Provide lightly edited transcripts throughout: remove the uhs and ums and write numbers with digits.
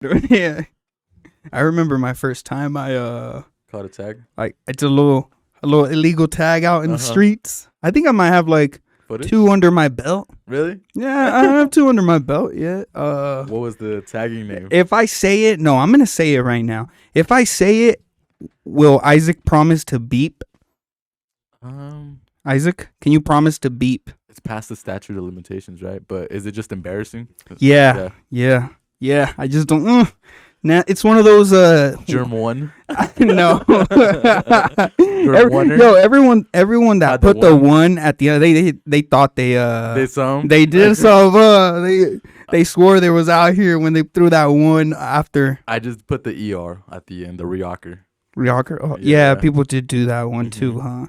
Yeah. I remember my first time Caught a tag. like I did a little illegal tag out in the Uh-huh. streets. I think I might have like Footage? 2 under my belt. Really? Yeah, I have 2 under my belt. Yeah. What was the tagging name? If I say it, no, I'm gonna say it right now. If I say it, will Isaac promise to beep? Isaac, can you promise to beep? It's past the statute of limitations, right? But is it just embarrassing? Yeah. I just don't. Nah, it's one of those. Germ one. No. Wonder? Yo, everyone that Had the put the one. one at the end, they thought they Did some? they did some. They swore they was out here when they threw that one after I just put the ER at the end, the Ryoker. Ryoker. Oh, yeah, Yeah. people did do that one too, Mhm.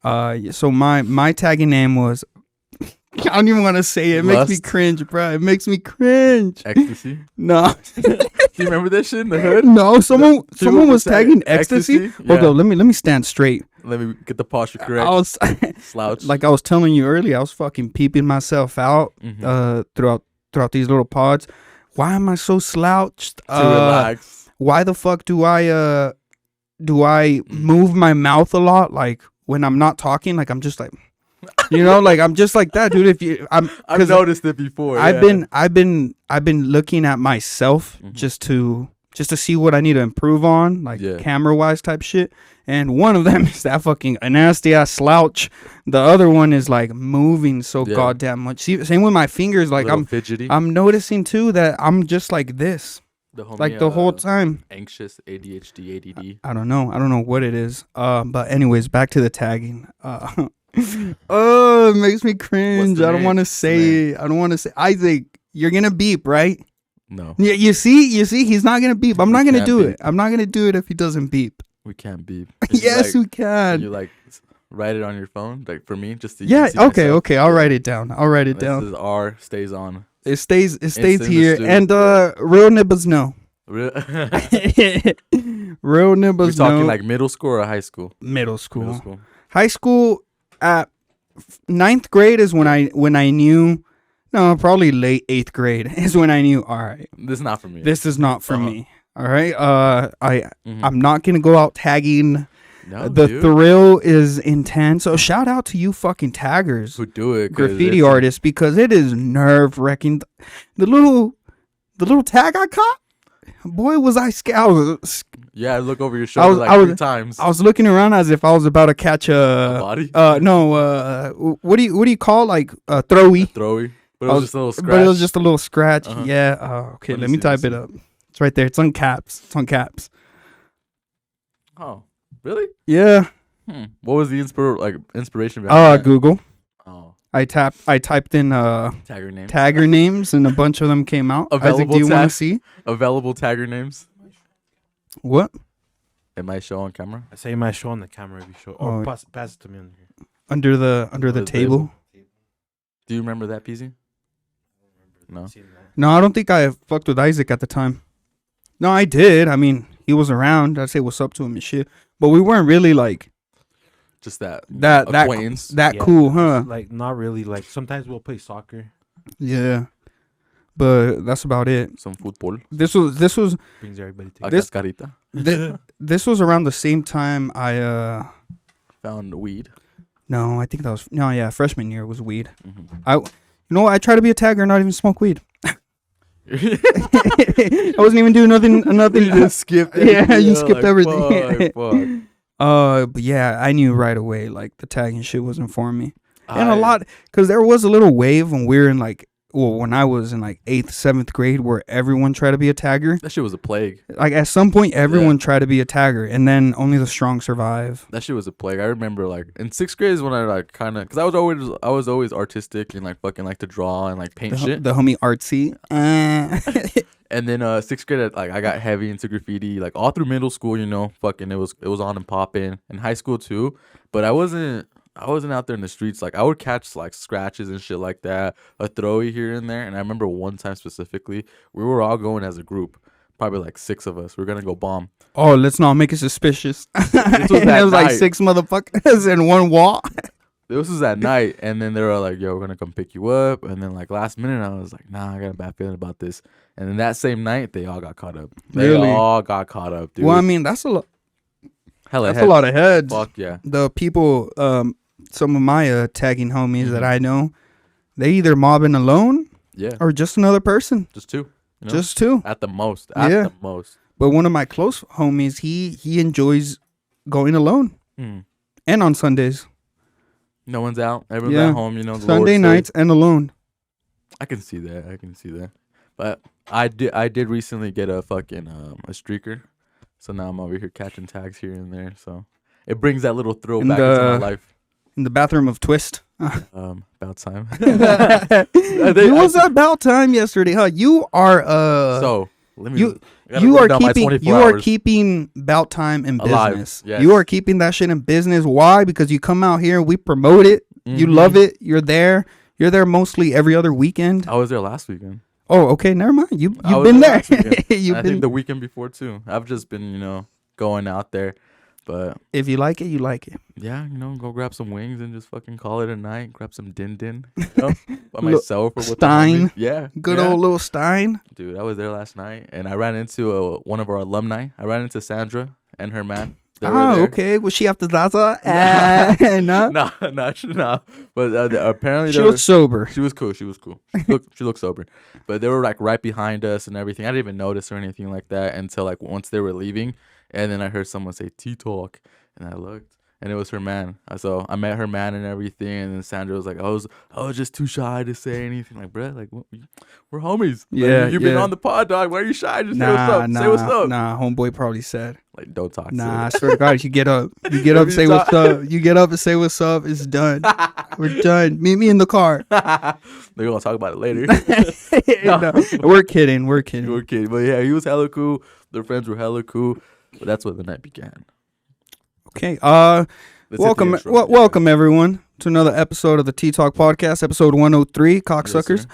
huh? So my tagging name was. I don't even want to say it. It makes me Lust? cringe, bro. It makes me cringe. Ecstasy. No, Do you remember that shit in the hood? no. Someone People was would tagging tag ecstasy. ecstasy? Hold Yeah. on, let me stand straight. Let me get the posture correct. I was Slouch. like I was telling you earlier. I was fucking peeping myself out Mhm. throughout these little pods. Why am I so slouched? to relax. Why the fuck do I move my mouth a lot? Like when I'm not talking, like I'm just like, like I'm just like that, dude. If you, I've 'cause noticed it before. I've yeah. been looking at myself Mhm. just to see what I need to improve on, like Yeah. camera wise type shit. And one of them is that fucking a nasty ass slouch. The other one is like moving so Yeah. goddamn much. See, same with my fingers. Like Little fidgety. I'm noticing too that I'm just like this, the homie, like the whole time. anxious, ADHD, ADD. I don't know what it is. But anyways, back to the tagging. Oh, it makes me cringe. I don't name? want to What's the say it. I don't want to say. Isaac, you're gonna beep, right? No, Yeah, you see, he's not gonna beep. I'm We not gonna can't do beep. it. I'm not gonna do it if he doesn't beep. we can't be. Yes, we can. You like write it on your phone, like for me, just to Yeah. see Okay. myself. Okay. I'll write it down. I'll write it This down. is R stays on. It stays. It stays Instant here. stew. And real nibbas know. We're Real nibbas talking know. like middle school or high school. middle school. Middle school. High school. At 9th grade is when I knew. No, probably late 8th grade is when I knew. All right, This is not for me. this is not for Uh-huh. me. All right. Mhm. I'm not gonna go out tagging. No, The dude. thrill is intense. So shout out to you fucking taggers, Who do it? 'cause graffiti it's- artists, because it is nerve wracking. The little tag I caught, boy, was I scared. Yeah, look over your shoulder like I was- 3 times. I was looking around as if I was about to catch A body? no, what do you call like a throwy? Throwy. But it I was was- just a little scratch. But it was just a little scratch. Uh-huh. Yeah. Okay. Let me Let me see, type let it me up. It's right there. It's on caps. It's on caps. Oh, really? Yeah. What was the inspiration behind that? Google. Oh, I typed in tagger names. tagger names and a bunch of them came out. Isaac, Available do you want tag- to see Available tagger names. what It might show on camera. I say my show on the camera if you show. Oh. Or pass it to me on here. under the the table? Do you remember that, PZ? No. Seeing that. No, I don't think I fucked with Isaac at the time. No, I did. I mean, he was around. I'd say what's up to him and shit. But we weren't really like Just that. that Acquaintance. that Yeah, cool, huh? Like not really. Like sometimes we'll play soccer. Yeah. But that's about it. Some football. This was Brings everybody A together. This- cascarita. this was around the same time I Found weed. no, I think that was no, yeah, freshman year was weed. Mhm. You know what? I try to be a tagger and not even smoke weed. I wasn't even doing nothing. You just skipped it. Yeah, you You're skipped like, everything. fuck. But yeah, I knew right away like the tagging shit wasn't for me, and a I- lot because there was a little wave when we were in like, well, when I was in like 8th, 7th grade, where everyone tried to be a tagger. That shit was a plague. Like at some point, everyone tried to be a tagger, and then only the strong survive. That shit was a plague. I remember like in 6th grade is when I like kind of because I was always artistic and like fucking like to draw and like paint shit. The homie artsy. And then 6th grade like I got heavy into graffiti like all through middle school. Fucking it was on and popping in high school too. But I wasn't out there in the streets. Like I would catch like scratches and shit like that, a throwy here and there. And I remember one time specifically, we were all going as a group, probably like 6 of us. We are gonna go bomb. Oh, let's not make it suspicious. was It that was like night. 6 motherfuckers in one wall. this was at night, and then they were like, "Yo, we're gonna come pick you up." And then like last minute, I was like, "Nah, I got a bad feeling about this." And then that same night, they all got caught up. They Really? all got caught up, dude. Well, I mean, that's a lot. Hella That's heads. a lot of heads. Fuck yeah. The people, some of my tagging homies that Mhm. I know, they either mobbing alone Yeah. or just another person, Just two. You know? just two. at the most. At Yeah. the most. But one of my close homies, he enjoys going alone Mm. and on Sundays, No one's out. Everyone's Yeah. at home. You know. the Sunday Lord's Day. nights and alone. I can see that. But I did recently get a fucking a streaker, so now I'm over here catching tags here and there. So it brings that little thrill And, back into my life. In the bathroom of Twist. About time. It was about time yesterday, huh? You are So let me. you- I gotta you write are down my keeping 24 you are hours. keeping about time in Alive, business. yes. You are keeping that shit in business. Why? Because you come out here, we promote it. You Mhm. love it. You're there. You're there mostly every other weekend. I was there last weekend. Oh, okay, never mind. You've I was been there there. last weekend. You've I been. think the weekend before too. I've just been going out there, but If you like it, you like it. yeah, go grab some wings and just fucking call it a night. Grab some din din, by Lo- myself or with the Stein. homies. Yeah, Good yeah. old little Stein. Dude, I was there last night, and I ran into one of our alumni. I ran into Sandra and her man. They were Oh, there. okay. Was she after Zaza? No. Nah. But apparently She they was were- sober. she was cool. She looked sober. But they were like right behind us and everything. I didn't even notice or anything like that until like once they were leaving, and then I heard someone say T-Talk, and I looked. And it was her man. So I met her man and everything. And then Sandra was like, I was just too shy to say anything. Like, bruh, like, we're homies. Like, Yeah, you've been yeah. on the pod, dog. Why are you shy? Just say what's up. Say what's up. Nah, homeboy probably said. Like, don't talk Nah, I to swear to God, you get up. You get Let up, me say talk. what's up. You get up and say what's up. It's done. We're done. Meet me in the car. They're going to talk about it later. No, we're kidding. We're You kidding. were kidding. But yeah, he was hella cool. Their friends were hella cool. But that's where the night began. Okay. Let's hit the intro. Welcome everyone to another episode of the Tea Talk podcast, episode 103, cocksuckers.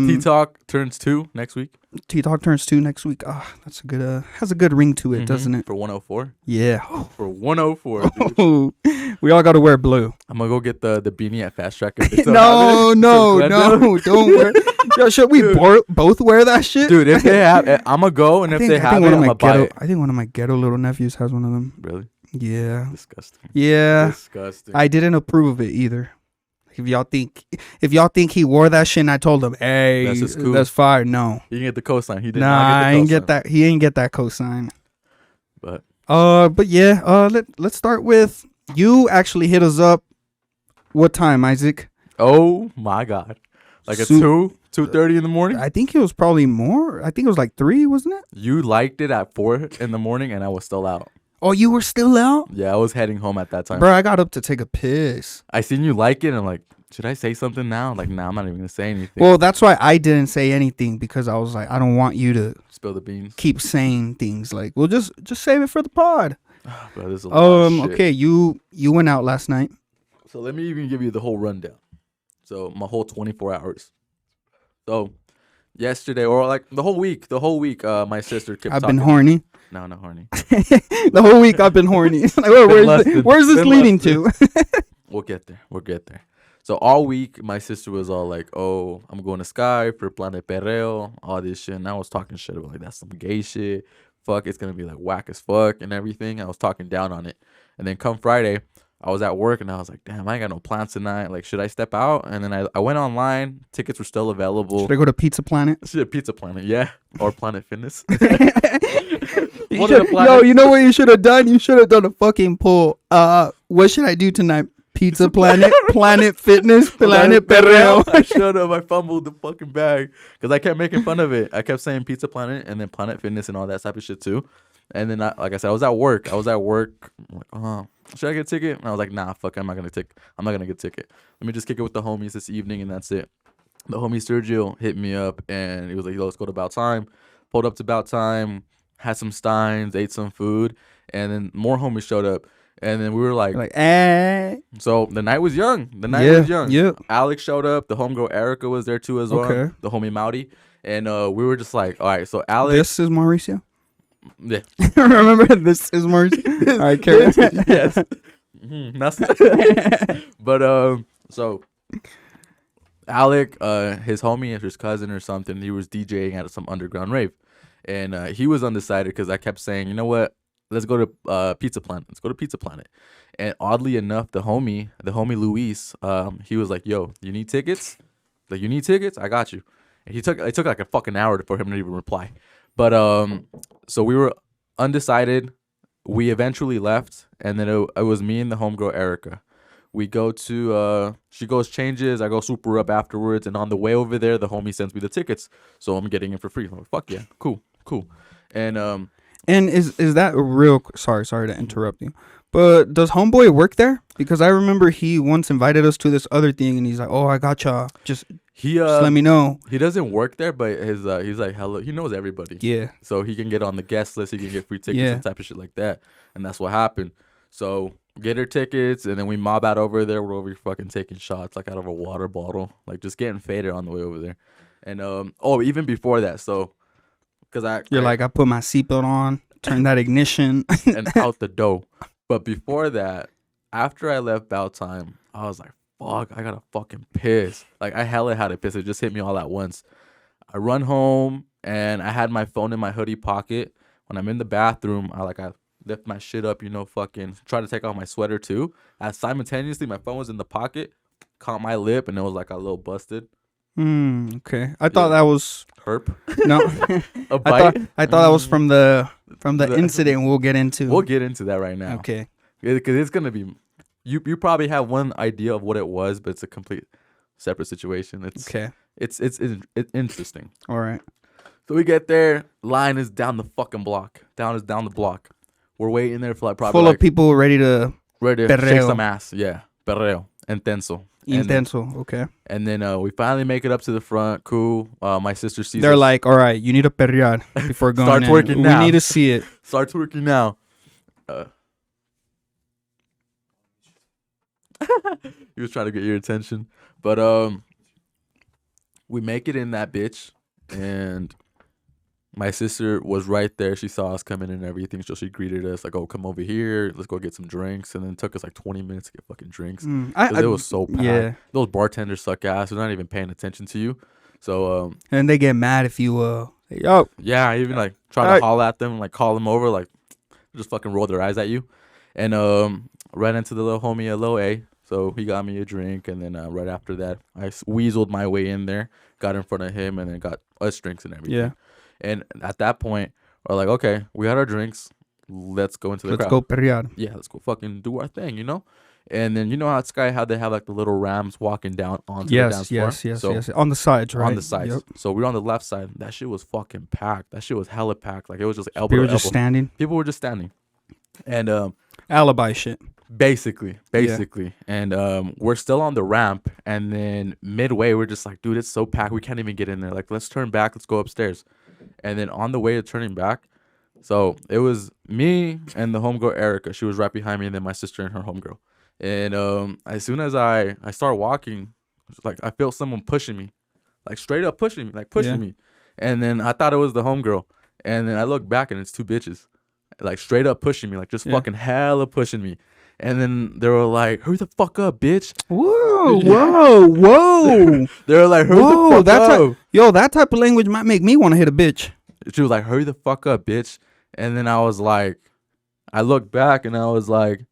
T-Talk turns 2 next week. Tea Talk turns 2 next week. That's a good has a good ring to it, Mhm. doesn't it? For 104. Yeah. For 104. Dude. We all got to wear blue. I'm going to go get the beanie at Fast Track. if they still No, have it. no, Should I do no, don't wear. Yo, should we both wear that shit? Dude, if they have I'm going to go, and if they have it, I'm going to buy it. I think one of my ghetto little nephews has one of them. Really? Yeah. Disgusting. Yeah. Disgusting. I didn't approve of it either. If y'all think he wore that shit and I told him, hey, That's just cool. that's fire. No. You can get the cosign. He did Nah, not get the I ain't cosign. get that. He ain't get that cosign. But But yeah, let's start with you actually hit us up. What time, Isaac? oh my God. Like at Su- 2:30 in the morning? I think it was probably more. I think it was like 3, wasn't it? You liked it at 4 in the morning, and I was still out. Oh, you were still out? Yeah, I was heading home at that time. Bro, I got up to take a piss. I seen you like it, and I'm like, should I say something now? Like, nah, I'm not even gonna say anything. Well, that's why I didn't say anything, because I was like, I don't want you to Spill the beans. keep saying things like, well, just save it for the pod. Bro, this is a lot of shit. Okay, you went out last night. So let me even give you the whole rundown. So my whole 24 hours. So yesterday, or like the whole week, my sister kept I've talking. been horny. No, not horny. The whole week I've been horny. Like, where's this Been leading to? We'll get there. So all week, my sister was all like, "Oh, I'm going to Sky for Planet Perreo, all this shit." And I was talking shit about like that's some gay shit. Fuck, it's gonna be like whack as fuck and everything. I was talking down on it. And then come Friday, I was at work and I was like, "Damn, I ain't got no plans tonight. Like, should I step out?" And then I went online. Tickets were still available. Should I go to Pizza Planet? Shit, Pizza Planet, yeah, or Planet Fitness. You One of the should- planets. yo, you know what you should have done? You should have done a fucking poll. What should I do tonight? Pizza Planet, Planet Fitness, Planet Perreo. I should have. I fumbled the fucking bag because I kept making fun of it. I kept saying Pizza Planet and then Planet Fitness and all that type of shit too. And then, like I said, I was at work. I'm like, oh, should I get a ticket? And I was like, nah, fuck, I'm not gonna get a ticket. Let me just kick it with the homies this evening, and that's it. The homie Sergio hit me up, and he was like, yo, let's go to About Time. Pulled up to About Time, had some steins, ate some food, and then more homies showed up. And then we were like, so the night was young. Yeah. Alex showed up. The homegirl Erica was there too as well. Okay. The homie Mowdy. And we were just like, all right, so Alex. This is Mauricio. Yeah. Remember, this is Mauricio. All right, carry on. Yes. But so Alec, his homie, his cousin or something, he was DJing at some underground rave, and he was undecided because I kept saying, you know what, let's go to Pizza Planet. Let's go to Pizza Planet. And oddly enough, the homie Luis, he was like, yo, you need tickets? Like, you need tickets? I got you. And it took like a fucking hour for him to even reply. But so we were undecided. We eventually left, and then it was me and the homegirl Erica. We go to she goes changes, I go super up afterwards, and on the way over there, the homie sends me the tickets, so I'm getting it for free. I'm like, fuck yeah, cool. And is that a real? Sorry to interrupt you. But does homeboy work there? Because I remember he once invited us to this other thing, and he's like, "Oh, I gotcha. Just let me know." He doesn't work there, but his he's like, hello. He knows everybody. Yeah. So he can get on the guest list. He can get free tickets and type of shit like that. And that's what happened. So get her tickets, and then we mob out over there. We're over fucking taking shots like out of a water bottle, like just getting faded on the way over there. And even before that, so because I put my seatbelt on, turn that ignition, and out the door. But before that, after I left bow time, I was like, fuck, I gotta fucking piss. Like, I hella had to piss. It just hit me all at once. I run home, and I had my phone in my hoodie pocket. When I'm in the bathroom, I lift my shit up, fucking try to take off my sweater too. As simultaneously, my phone was in the pocket, caught my lip, and it was like a little busted. Okay. I thought that was herp. No, A bite. I thought that was from the incident we'll get into. We'll get into that right now. Okay. Because it's gonna be, you probably have one idea of what it was, but it's a complete separate situation. It's okay. It's interesting. All right. So we get there. Line is down the fucking block. Down the block. We're waiting there for probably full of people ready to shake some ass. Yeah, perreo, intenso. Okay. And then we finally make it up to the front. Cool. My sister sees. They're us. like, all right, you need to perrear before going Start in. twerking now. We need to see it. Start twerking now. He was trying to get your attention, but we make it in that bitch, and my sister was right there. She saw us coming and everything, so she greeted us like, "Oh, come over here. Let's go get some drinks." And then it took us like 20 minutes to get fucking drinks. It was so packed. Yeah. Those bartenders suck ass. They're not even paying attention to you. So and they get mad if you yo. Yeah, I even like try to holler at them, like call them over, like just fucking roll their eyes at you. And ran into the little homie at Low A. So he got me a drink, and then right after that, I weaseled my way in there, got in front of him, and then got us drinks and everything. Yeah. And at that point, we're like, okay, we had our drinks. Let's go into the crowd. Let's go perrear. Yeah, let's go fucking do our thing, And then how they have like the little rams walking down onto the dance floor. Yes. On the sides, right? On the sides. Yep. So we're on the left side. That shit was fucking packed. That shit was hella packed. Like, it was just elbow People to were just elbow. standing. People were just standing. And alibi shit. Basically. And we're still on the ramp, and then midway we're just like, dude, it's so packed, we can't even get in there. Like, let's turn back, let's go upstairs. And then on the way to turning back, so it was me and the homegirl Erica. She was right behind me, and then my sister and her homegirl. And as soon as I start walking, like, I felt someone pushing me, like straight up pushing me. And then I thought it was the homegirl, and then I look back and it's two bitches, like straight up pushing me, like just fucking hella pushing me. And then they were like, hurry the fuck up, bitch. Whoa. They were like, hurry the fuck up. That type of language might make me want to hit a bitch. She was like, hurry the fuck up, bitch. And then I was like, I looked back and I was like,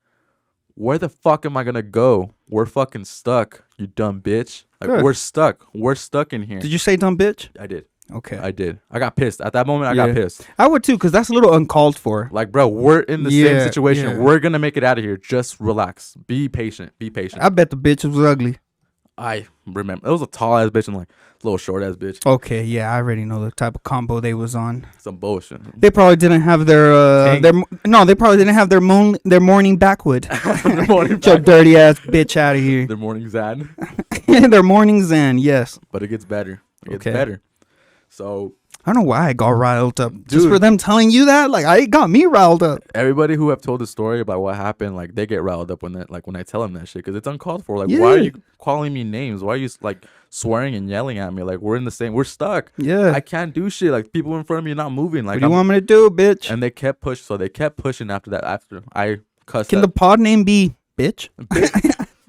where the fuck am I going to go? We're fucking stuck, you dumb bitch. Like, Good. we're stuck. We're stuck in here. Did you say dumb bitch? I did. Okay. I did. I got pissed. At that moment, I got pissed. I would too, because that's a little uncalled for. Like, bro, we're in the same situation. Yeah. We're going to make it out of here. Just relax. Be patient. I bet the bitch was ugly. I remember. It was a tall ass bitch and like a little short ass bitch. Okay, yeah, I already know the type of combo they was on. Some bullshit. They probably didn't have they probably didn't have their morning backwood. Get your dirty ass bitch out of here. Their morning zan. Their morning zen, yes. But it gets better. It gets better. So I don't know why I got riled up. Just for them telling you that, like, it got me riled up. Everybody who have told the story about what happened, like, they get riled up when I tell them that shit, because it's uncalled for. Like, why are you calling me names? Why are you like swearing and yelling at me? Like, we're stuck. Yeah, I can't do shit. Like, people in front of me are not moving. Like, what do you want me to do, bitch? And they kept pushing. So they kept pushing after that. After I cussed. Can the pod name be Bitch.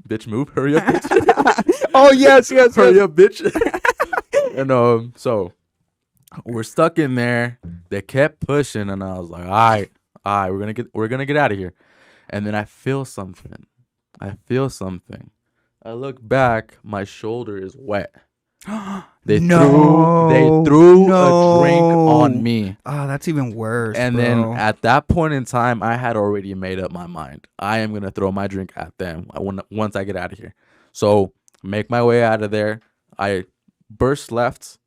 Bitch, move. Hurry up, bitch. Oh, yes. Hurry up, bitch. And so we're stuck in there. They kept pushing, and I was like, all right, we're gonna get out of here. And then I feel something. I look back, my shoulder is wet. They threw a drink on me. Oh, that's even worse. And bro. then at that point in time, I had already made up my mind. I am gonna throw my drink at them once I get out of here. So make my way out of there. I burst left,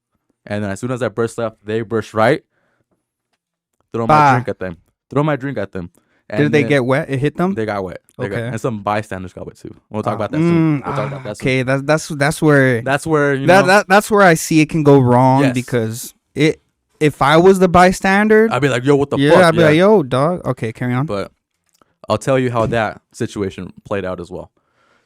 and then as soon as I burst left, they burst right. Throw my drink at them. And did they get wet? It hit them. They got wet. Okay. And some bystanders got wet too. We'll talk about that soon. Okay, that's where that's where that's where I see it can go wrong because if I was the bystander, I'd be like, yo, what the fuck? Yeah, I'd be like, yo, dog. Okay, carry on. But I'll tell you how that situation played out as well.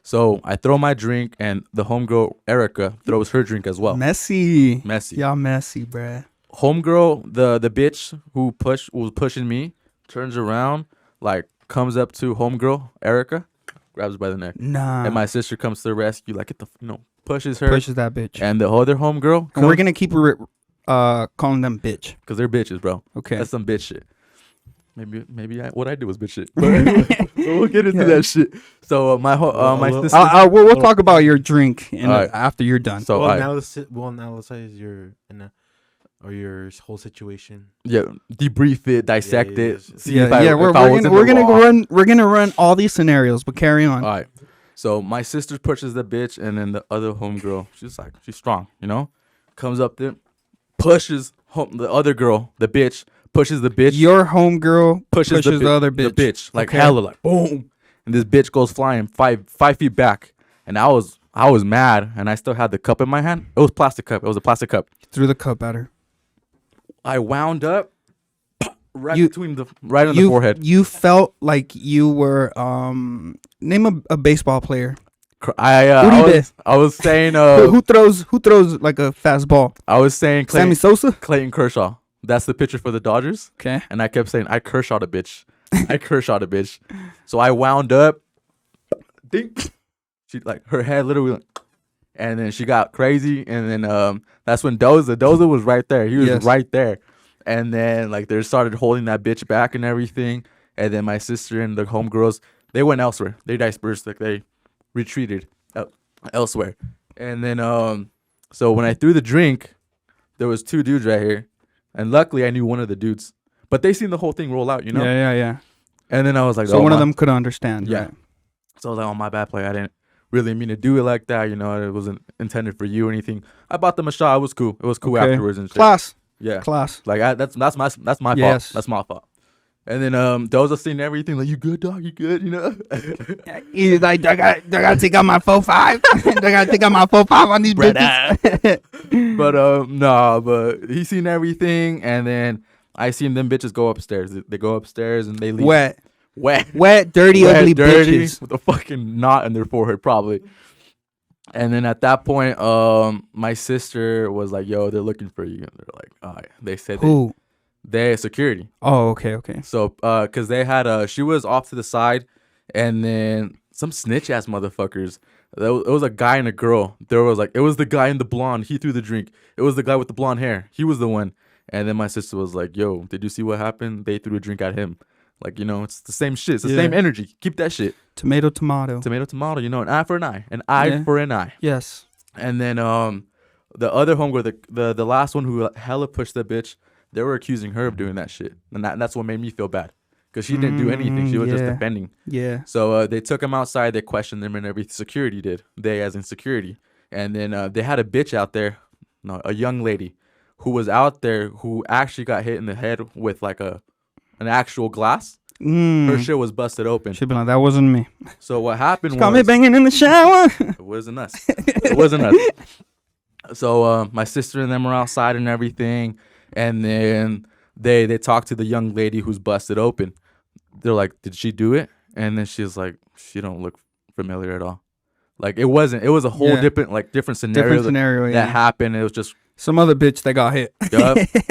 So I throw my drink, and the homegirl Erica throws her drink as well. Messy. Y'all messy, bruh. Homegirl, the bitch who was pushing me, turns around, like comes up to homegirl Erica, grabs her by the neck. Nah. And my sister comes to the rescue, like pushes that bitch. And the other homegirl, and we're gonna keep calling them bitch because they're bitches, bro. Okay, that's some bitch shit. Maybe what I do was bitch shit. But we'll get into that shit. So my sister. We'll talk about your drink after you're done. So we'll analyze your whole situation. Yeah, debrief it, dissect it. See we're gonna run all these scenarios, but carry on. All right. So my sister pushes the bitch, and then the other homegirl, she's strong, comes up there, pushes the other girl, the bitch. Pushes the bitch. Your homegirl pushes the other bitch. The bitch, hella, like boom, and this bitch goes flying 5 feet back. And I was mad, and I still had the cup in my hand. It was plastic cup. It was a plastic cup. Threw the cup at her. I wound up in the forehead. You felt like you were name a baseball player. I was saying who throws like a fastball. I was saying Sammy Sosa, Clayton Kershaw. That's the pitcher for the Dodgers. Okay. And I kept saying, I Kershaw the bitch. So I wound up. Ding. She her head literally went, and then she got crazy. And then that's when Doza was right there. He was right there. And then they started holding that bitch back and everything. And then my sister and the homegirls, they went elsewhere. They dispersed. They retreated elsewhere. And then so when I threw the drink, there was 2 dudes right here. And luckily, I knew one of the dudes. But they seen the whole thing roll out, Yeah. And then I was like, so one of them could understand. Yeah. Right? So I was like, my bad play. I didn't really mean to do it like that. It wasn't intended for you or anything. I bought them a shot. It was cool. Afterwards and shit. Class. Yeah. Class. That's my fault. That's my fault. And then those are seeing everything like, you good, dog? You good? He's like, I gotta take out my 4.5. I gotta take out my 4.5 on these bitches. But he seen everything, and then I seen them bitches go upstairs. They go upstairs and they leave. Wet, dirty, ugly bitches with a fucking knot in their forehead, probably. And then at that point, my sister was like, "Yo, they're looking for you." And they're like, "All right." They said who? They security. Oh, okay. So, cause they had she was off to the side, and then some snitch ass motherfuckers. It was a guy and a girl. There was it was the guy in the blonde. He threw the drink. It was the guy with the blonde hair. He was the one. And then my sister was like, "Yo, did you see what happened? They threw a drink at him. It's the same shit. It's the same energy. Keep that shit. Tomato. An eye for an eye. An eye for an eye." Yes. And then the other homegirl, the last one who hella pushed the bitch. They were accusing her of doing that shit. And that's what made me feel bad. Because she didn't do anything. She was just defending. Yeah. So they took him outside. They questioned him and everything. Security did. They as in security. And then they had a bitch out there. No, a young lady. Who was out there who actually got hit in the head with an actual glass. Her shit was busted open. She'd be like, that wasn't me. So what happened was... Got me banging in the shower. It wasn't us. So my sister and them were outside and everything. And then they talked to the young lady who's busted open. They're like, "Did she do it?" And then she's like, "She don't look familiar at all." It wasn't. It was a whole different scenario that happened. It was just some other bitch that got hit.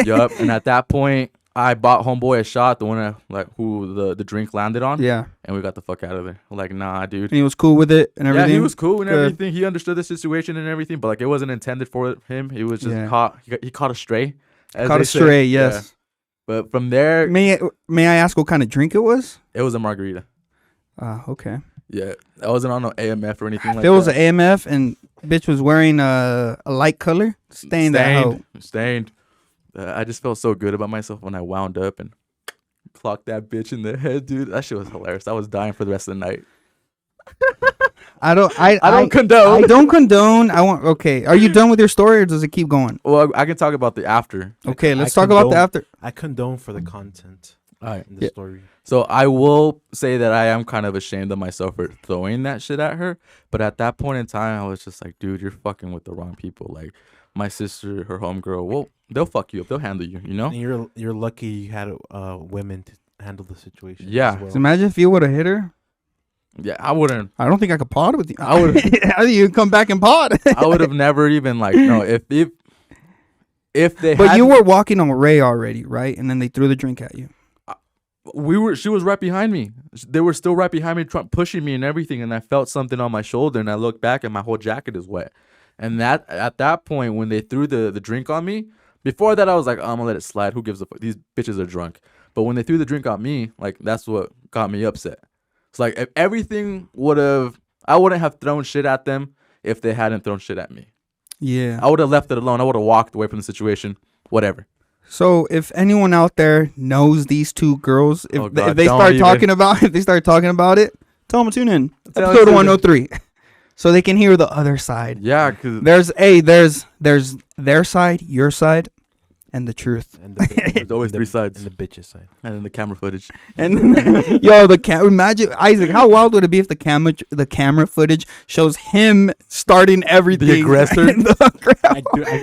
Yup. And at that point, I bought homeboy a shot, the one who the drink landed on. Yeah. And we got the fuck out of there. Like, nah, dude. And he was cool with it and everything. Yeah, he was cool and Good. everything. He understood the situation and everything, but like it wasn't intended for him. He was just caught. He caught a stray. Caught a stray. Yes. Yeah. But from there, may I ask what kind of drink it was? It was a margarita. Okay. Yeah, I wasn't on no AMF or anything like that. If it was an AMF and bitch was wearing a light color, stained that hoe. Stained. I just felt so good about myself when I wound up and clocked that bitch in the head, dude. That shit was hilarious. I was dying for the rest of the night. I don't condone. I don't condone. Okay. Are you done with your story or does it keep going? Well, I can talk about the after. Okay, let's talk about the after. I condone for the content. All right. In the story. So I will say that I am kind of ashamed of myself for throwing that shit at her. But at that point in time, I was just like, dude, you're fucking with the wrong people. Like my sister, her homegirl, well, they'll fuck you up. They'll handle you, you know? And you're lucky you had women to handle the situation. Yeah. Well. So imagine if you would have hit her. Yeah, I wouldn't. I don't think I could pod with you. I would. How do you come back and pod? I would have never even like no. If they. But you were walking on Ray already, right? And then they threw the drink at you. She was right behind me. They were still right behind me, pushing me and everything. And I felt something on my shoulder, and I looked back, and my whole jacket is wet. And that at that point, when they threw the drink on me, before that I was like, oh, I'm gonna let it slide. Who gives a fuck? These bitches are drunk. But when they threw the drink on me, like that's what got me upset. It's like if everything I wouldn't have thrown shit at them if they hadn't thrown shit at me. Yeah. I would have left it alone. I would have walked away from the situation. Whatever. So if anyone out there knows these two girls, if God, they start talking about it, tell them to tune in. Episode 103. So they can hear the other side. Yeah, because there's their side, your side, and the truth. And there's always three sides. And the bitches side. And then the camera footage. And yo, imagine Isaac. How wild would it be if the camera footage shows him starting everything? The aggressor.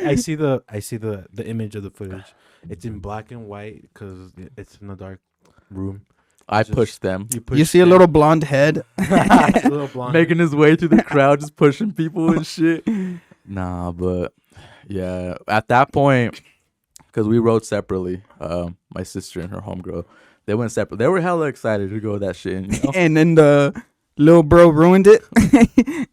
I see the image of the footage. It's in black and white because it's in a dark room. I pushed them. You see a little blonde head making his way through the crowd, just pushing people and shit. Nah, but yeah, at that point, because we rode separately, my sister and her homegirl, they went separate. They were hella excited to go that shit. And, you know? And then the little bro ruined it.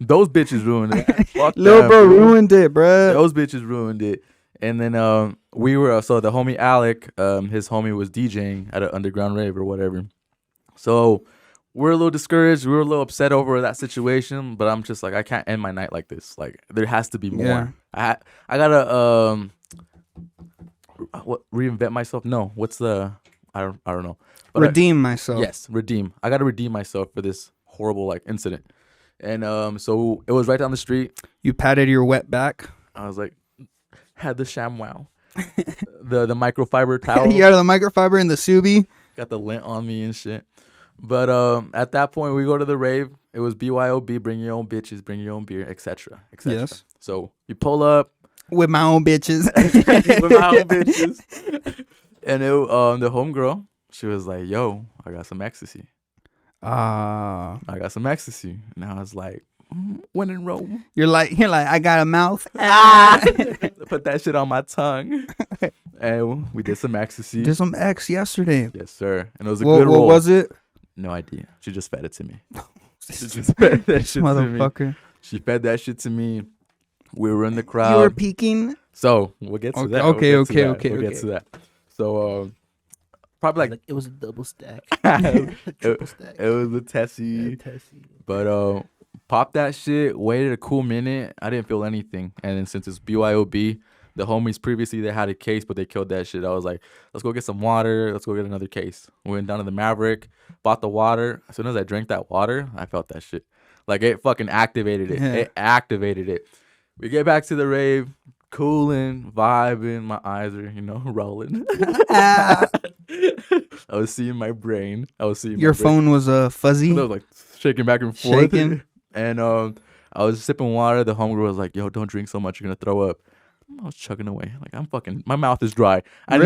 Those bitches ruined it. Fuck little bro ruined it, bruh. Those bitches ruined it. And then we were, so the homie Alec, his homie was DJing at an underground rave or whatever. So we're a little discouraged. We were a little upset over that situation, but I'm just like, I can't end my night like this. Like there has to be more. Yeah. I gotta reinvent myself. No, what's the I don't know. But redeem myself. Yes, redeem. I gotta redeem myself for this horrible like incident. And so it was right down the street. You patted your wet back. I was like, had the ShamWow, the microfiber towel. You got the microfiber and the Subi. Got the lint on me and shit. But at that point, we go to the rave. It was BYOB, bring your own bitches, bring your own beer, etc. Yes. So you pull up with my own bitches. And the homegirl, she was like, "Yo, I got some ecstasy." I got some ecstasy, and I was like, "When in Rome." You're like, I got a mouth. Put that shit on my tongue, and we did some ecstasy. Did some X yesterday. Yes, sir. And it was a good roll. What was it? No idea. She just fed it to me. She just fed that shit motherfucker. To me. She fed that shit to me. We were in the crowd. You were peeking. So we'll get to that. Okay. We'll get to that. So probably like it was a double stack. It was a Tessie. But popped that shit. Waited a cool minute. I didn't feel anything. And then since it's BYOB, the homies previously they had a case, but they killed that shit. I was like, let's go get some water. Let's go get another case. We went down to the Maverick, bought the water. As soon as I drank that water, I felt that shit. Like it fucking activated it. Yeah. It activated it. We get back to the rave, cooling, vibing. My eyes are, rolling. I was seeing my brain. Your phone was fuzzy. I was like shaking back and forth. And I was sipping water. The homegirl was like, "Yo, don't drink so much. You're gonna throw up." I was chugging away. Like my mouth is dry. I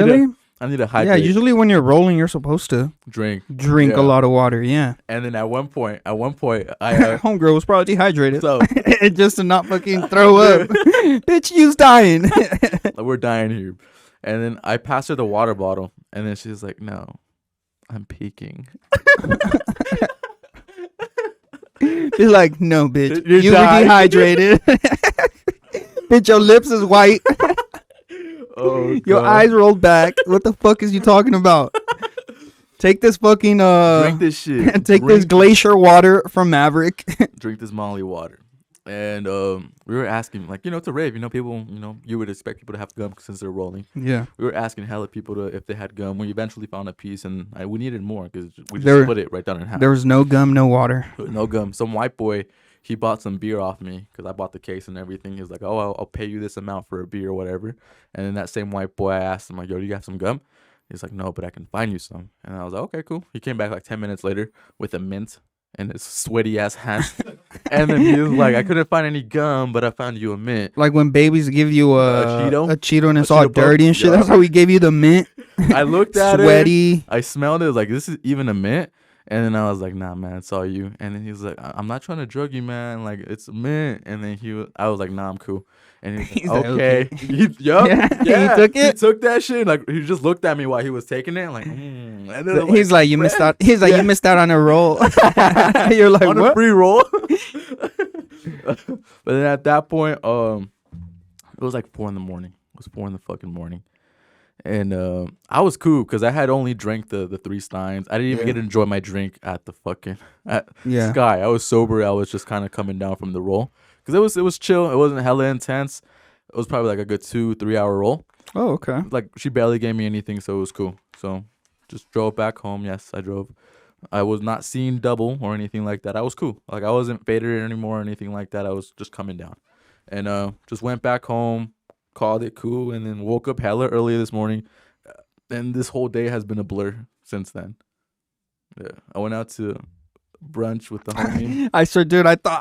need to hydrate. Yeah, usually when you're rolling, you're supposed to drink a lot of water. Yeah. And then at one point, I homegirl was probably dehydrated, so just to not fucking throw up. Bitch, you's dying. We're dying here. And then I passed her the water bottle, and then she's like, "No, I'm peeking." She's like, no, bitch, You you were died. dehydrated. Bitch, your lips is white. Oh, Your God. eyes rolled back. What the fuck is you talking about? Take this fucking Drink this shit. take this Drink- glacier water from Maverick. Drink this Molly water. And we were asking, like, it's a rave. People, you would expect people to have gum since they're rolling. Yeah. We were asking hella people if they had gum. We eventually found a piece, and we needed more because we just There- split it right down in half. There was no gum, no water. No gum. Some white boy, he bought some beer off me because I bought the case and everything. He was like, "Oh, I'll pay you this amount for a beer or whatever." And then that same white boy, I asked him, like, "Yo, do you have some gum?" He's like, "No, but I can find you some." And I was like, "Okay, cool." He came back like 10 minutes later with a mint in his sweaty ass hand. And then he was like, "I couldn't find any gum, but I found you a mint." Like when babies give you A Cheeto? a Cheeto and it's A all Cheeto Puff? dirty and shit. Yeah. That's how we gave you the mint. I looked at it. Sweaty. I smelled it. I was like, "This is even a mint." And then I was like, "Nah, man, it's all you." And then he was like, "I'm not trying to drug you, man. Like, it's a mint." And then I was like, "Nah, I'm cool." And he He's was like, like, "Okay." Yeah, he took it? He took that shit. Like, he just looked at me while he was taking it. Like, And then I'm He's like, you missed out. He's like, Yeah. you missed out on a roll. You're like, on a what? free roll. But then at that point, it was like 4 a.m. It was 4 a.m. And I was cool because I had only drank the 3 steins. I didn't even Yeah. get to enjoy my drink at the fucking Yeah. Sky. I was sober. I was just kind of coming down from the roll because it was chill. It wasn't hella intense. It was probably like a good 2-3 hour roll. Oh, okay. Like she barely gave me anything, so it was cool. So just drove back home. Yes, I drove. I was not seeing double or anything like that. I was cool. Like I wasn't faded anymore or anything like that. I was just coming down, and just went back home, called it cool, and then woke up hella early this morning, and this whole day has been a blur since then. Yeah, I went out to brunch with the homie.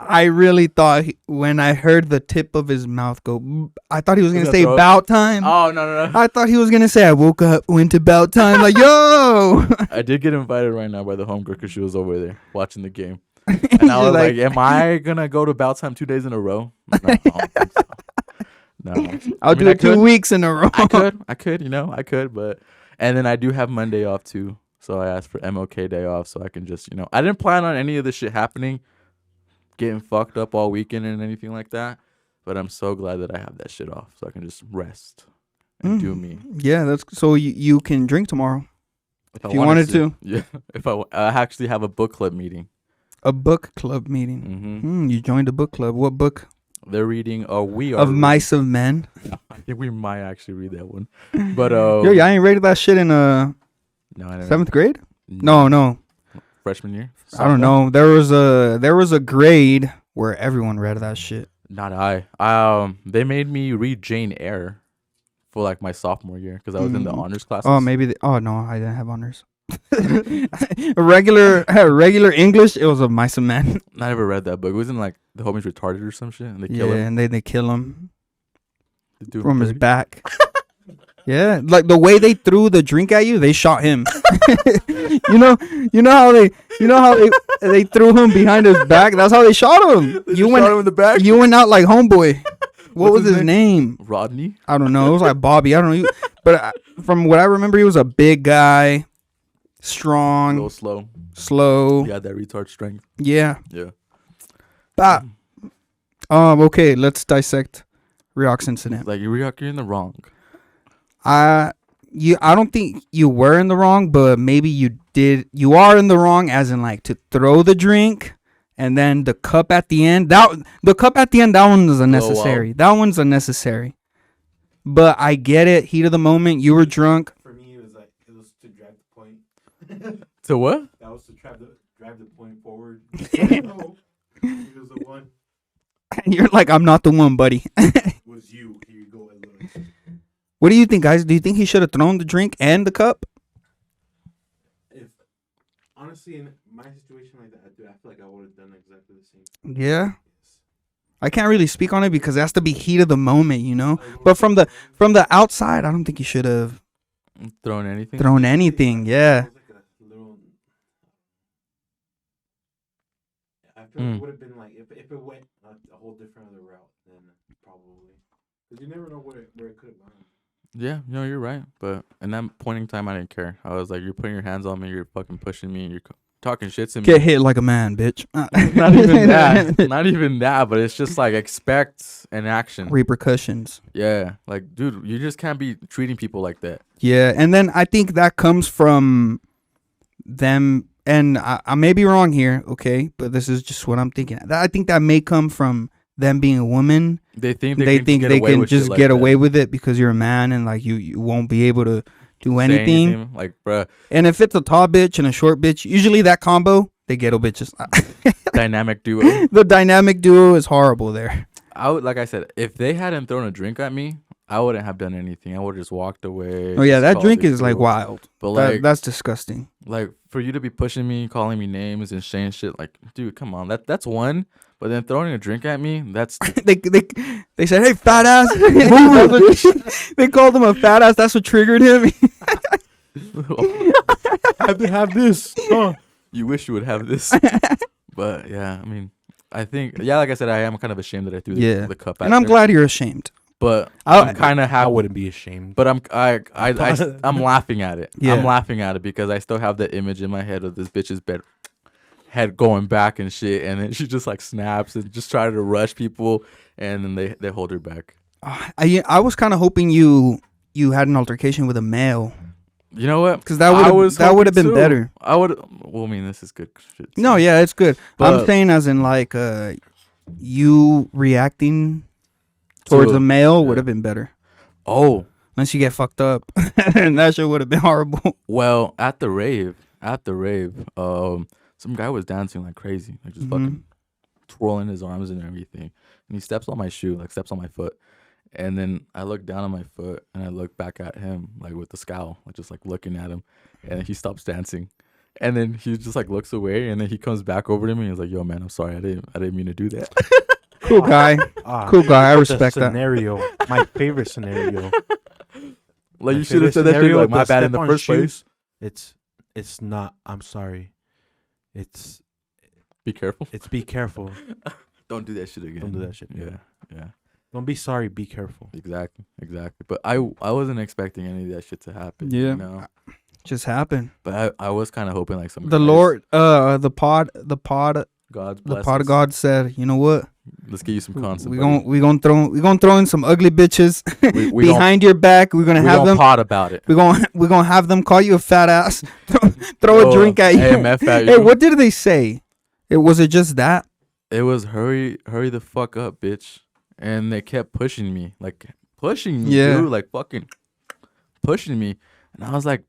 I really thought when I heard the tip of his mouth go, "Boop," I thought he was gonna that say throat? about time. Oh no! I thought he was gonna say I woke up, went to about time. Like, yo. I did get invited right now by the homegirl because she was over there watching the game. And I was like, "Am I gonna go to Bout Time 2 days in a row?" No, I don't think so. No, I'll do it 2 weeks in a row. I could, but and then I do have Monday off too, so I asked for MLK Day off so I can just, I didn't plan on any of this shit happening, getting fucked up all weekend and anything like that, but I'm so glad that I have that shit off so I can just rest and do me. Yeah, that's so you can drink tomorrow I if you wanted to. Yeah, if I actually have a book club meeting. A book club meeting. Mm-hmm. You joined a book club. What book? They're reading, we are Of Mice of Men. I think we might actually read that one, but Yo, y'all ain't rated that shit in no, I don't 7th grade? No. freshman year. I don't know. There was a grade where everyone read that shit. Not I. They made me read Jane Eyre for like my sophomore year because I was in the honors classes. Oh, maybe. Oh no, I didn't have honors. regular English. It was Of Mice and Men. I never read that book. It wasn't like the homie's retarded or some shit, and they kill him. and they kill him They do him from his dirty. back. Yeah, like the way they threw the drink at you, they shot him. you know how they threw him behind his back. That's how they shot him. They just shot him in the back. You went out like homeboy. What What's was his name? Rodney. I don't know. It was like Bobby. I don't know. But from what I remember, he was a big guy, A strong, little slow. slow. He had that retard strength. Yeah. Yeah. But okay, let's dissect Riox incident. Like you're in the wrong. I don't think you were in the wrong, but maybe you are in the wrong as in like to throw the drink and then the cup at the end. That one was unnecessary. That one's unnecessary. But I get it. Heat of the moment. You were drunk. For me, it was to drive the point. To what? That was to drive the point forward. No, it was the one. You're like, I'm not the one, buddy. Was you? Here you go, Eloy. What do you think, guys? Do you think he should have thrown the drink and the cup? If honestly, in my situation like that, I feel like I would have done exactly the same. Yeah. I can't really speak on it because it has to be heat of the moment, you know. But from the outside, I don't think you should have Throwing anything? thrown anything. Yeah. It was like a little. I feel like it would have been like if it went a whole different other route, then probably because you never know where it could have gone. Yeah, no, you're right. But in that point in time, I didn't care. I was like, you're putting your hands on me, you're fucking pushing me, you're talking shit to me. Get hit like a man, bitch. Not even that. Not even that. But it's just like expect an action. Repercussions. Yeah, like, dude, you just can't be treating people like that. Yeah, and then I think that comes from them, and I may be wrong here, okay, but this is just what I'm thinking. I think that may come from them being a woman. They think They think they can just get away away with it because you're a man, and like you won't be able to do anything. Like, bruh, And if it's a tall bitch and a short bitch, usually that combo, they ghetto bitches. dynamic duo. The dynamic duo is horrible there. I would, like I said, if they hadn't thrown a drink at me, I wouldn't have done anything. I would have just walked away. Oh yeah, just that called drink it is like cool. wild. But like, That's disgusting. like for you to be pushing me, calling me names and saying shit, like, dude, come on, that's one. But then throwing a drink at me, that's they said, "Hey, fat ass." They called him a fat ass. That's what triggered him. Have to have this. You wish you would have this. But yeah, I mean, I think, yeah, like I said, I am kind of ashamed that I threw the cup at And I'm her. glad you're ashamed. But I- I'm kind of I happy. wouldn't be ashamed. But I'm laughing at it. Yeah. I'm laughing at it because I still have the image in my head of this bitch's head going back and shit, and then she just like snaps and just try to rush people, and then they hold her back. I was kind of hoping you had an altercation with a male, You know what? because that would have been better. I would. Well, I mean, this is good shit. No, yeah, it's good. But- I'm saying as in like you reacting towards To- a male yeah. would have been better. Oh, Unless you get fucked up, and that shit would have been horrible. well, at the rave, some guy was dancing like crazy, like just fucking twirling his arms and everything. And he steps on my shoe, like steps on my foot. And then I look down on my foot and I look back at him, like with the scowl, like just like looking at him. And he stops dancing. And then he just like looks away, and then he comes back over to me and he's like, "Yo, man, I'm sorry. I didn't mean to do that." Cool guy. Cool guy. I respect that. Scenario. My favorite scenario. Like, My you should have favorite said that shit scenario like, with my the bad in the step-on first place. shoes. It's not. I'm sorry. It's Be careful. be careful. Don't do that shit again. Don't do that shit. Yeah. Don't be sorry. Be careful. Exactly. But I wasn't expecting any of that shit to happen. Yeah. You know? Just happened. But I was kind of hoping like some The guys- Lord, the pod God's the blessings. pod of God said, you know what? Let's get you some concept. We gonna throw in some ugly bitches we behind your back. We're gonna we have don't them. pot about it. We're gonna have them call you a fat ass. Throw a Oh, drink at you. AMF at Hey, you. what did they say? Was it just that? It was hurry the fuck up, bitch. And they kept pushing me, Yeah. dude, like fucking pushing me. And I was like,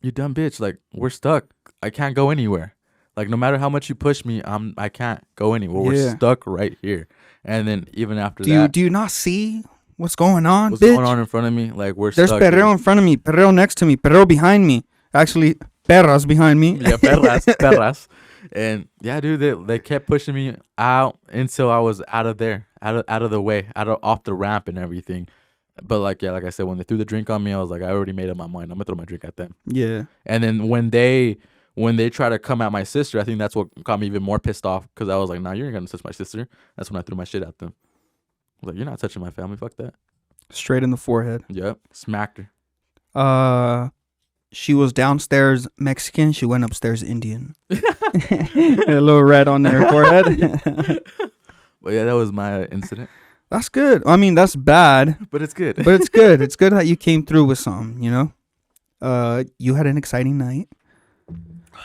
you dumb bitch, like we're stuck. I can't go anywhere. Like no matter how much you push me, I can't go anywhere. Yeah. We're stuck right here. And then even after Do that, you not see what's going on, what's bitch? going on in front of me? Like we're There's stuck. perreo dude. in front of me, perreo next to me, perreo behind me. Actually, perras behind me. Yeah, perras. And yeah, dude, they kept pushing me out until I was out of there, out of the way, off the ramp and everything. But like I said, when they threw the drink on me, I was like, I already made up my mind. I'm gonna throw my drink at them. Yeah. And then when they try to come at my sister, I think that's what got me even more pissed off, because I was like, nah, you ain't gonna touch my sister. That's when I threw my shit at them. I was like, you're not touching my family. Fuck that. Straight in the forehead. Yep, smacked her. She was downstairs Mexican. She went upstairs Indian. A little red on her forehead. But yeah, that was my incident. That's good. I mean, that's bad, But it's good. but it's good. It's good that you came through with something. You know, you had an exciting night.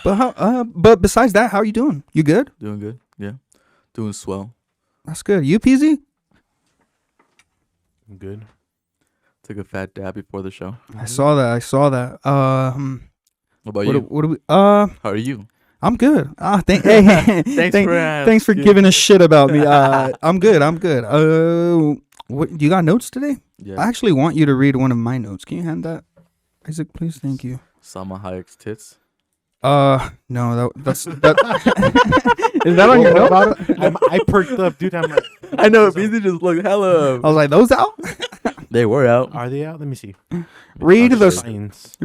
But besides that, how are you doing? You good? Doing good. Yeah, doing swell. That's good. You peasy? I'm good. Took a fat dab before the show. I saw that. What about you? What do we? How are you? I'm good. Hey, thanks for giving a shit about me. I'm good. What you got notes today? Yeah. I actually want you to read one of my notes. Can you hand that, Isaac, please? Thank you. Salma Hayek's tits. No, that's that. Is that on your note? I perked up, dude. I'm like, I know. Beezy just looked hella. I was like, those out. They were out. are they out? Let me see. Read the Science.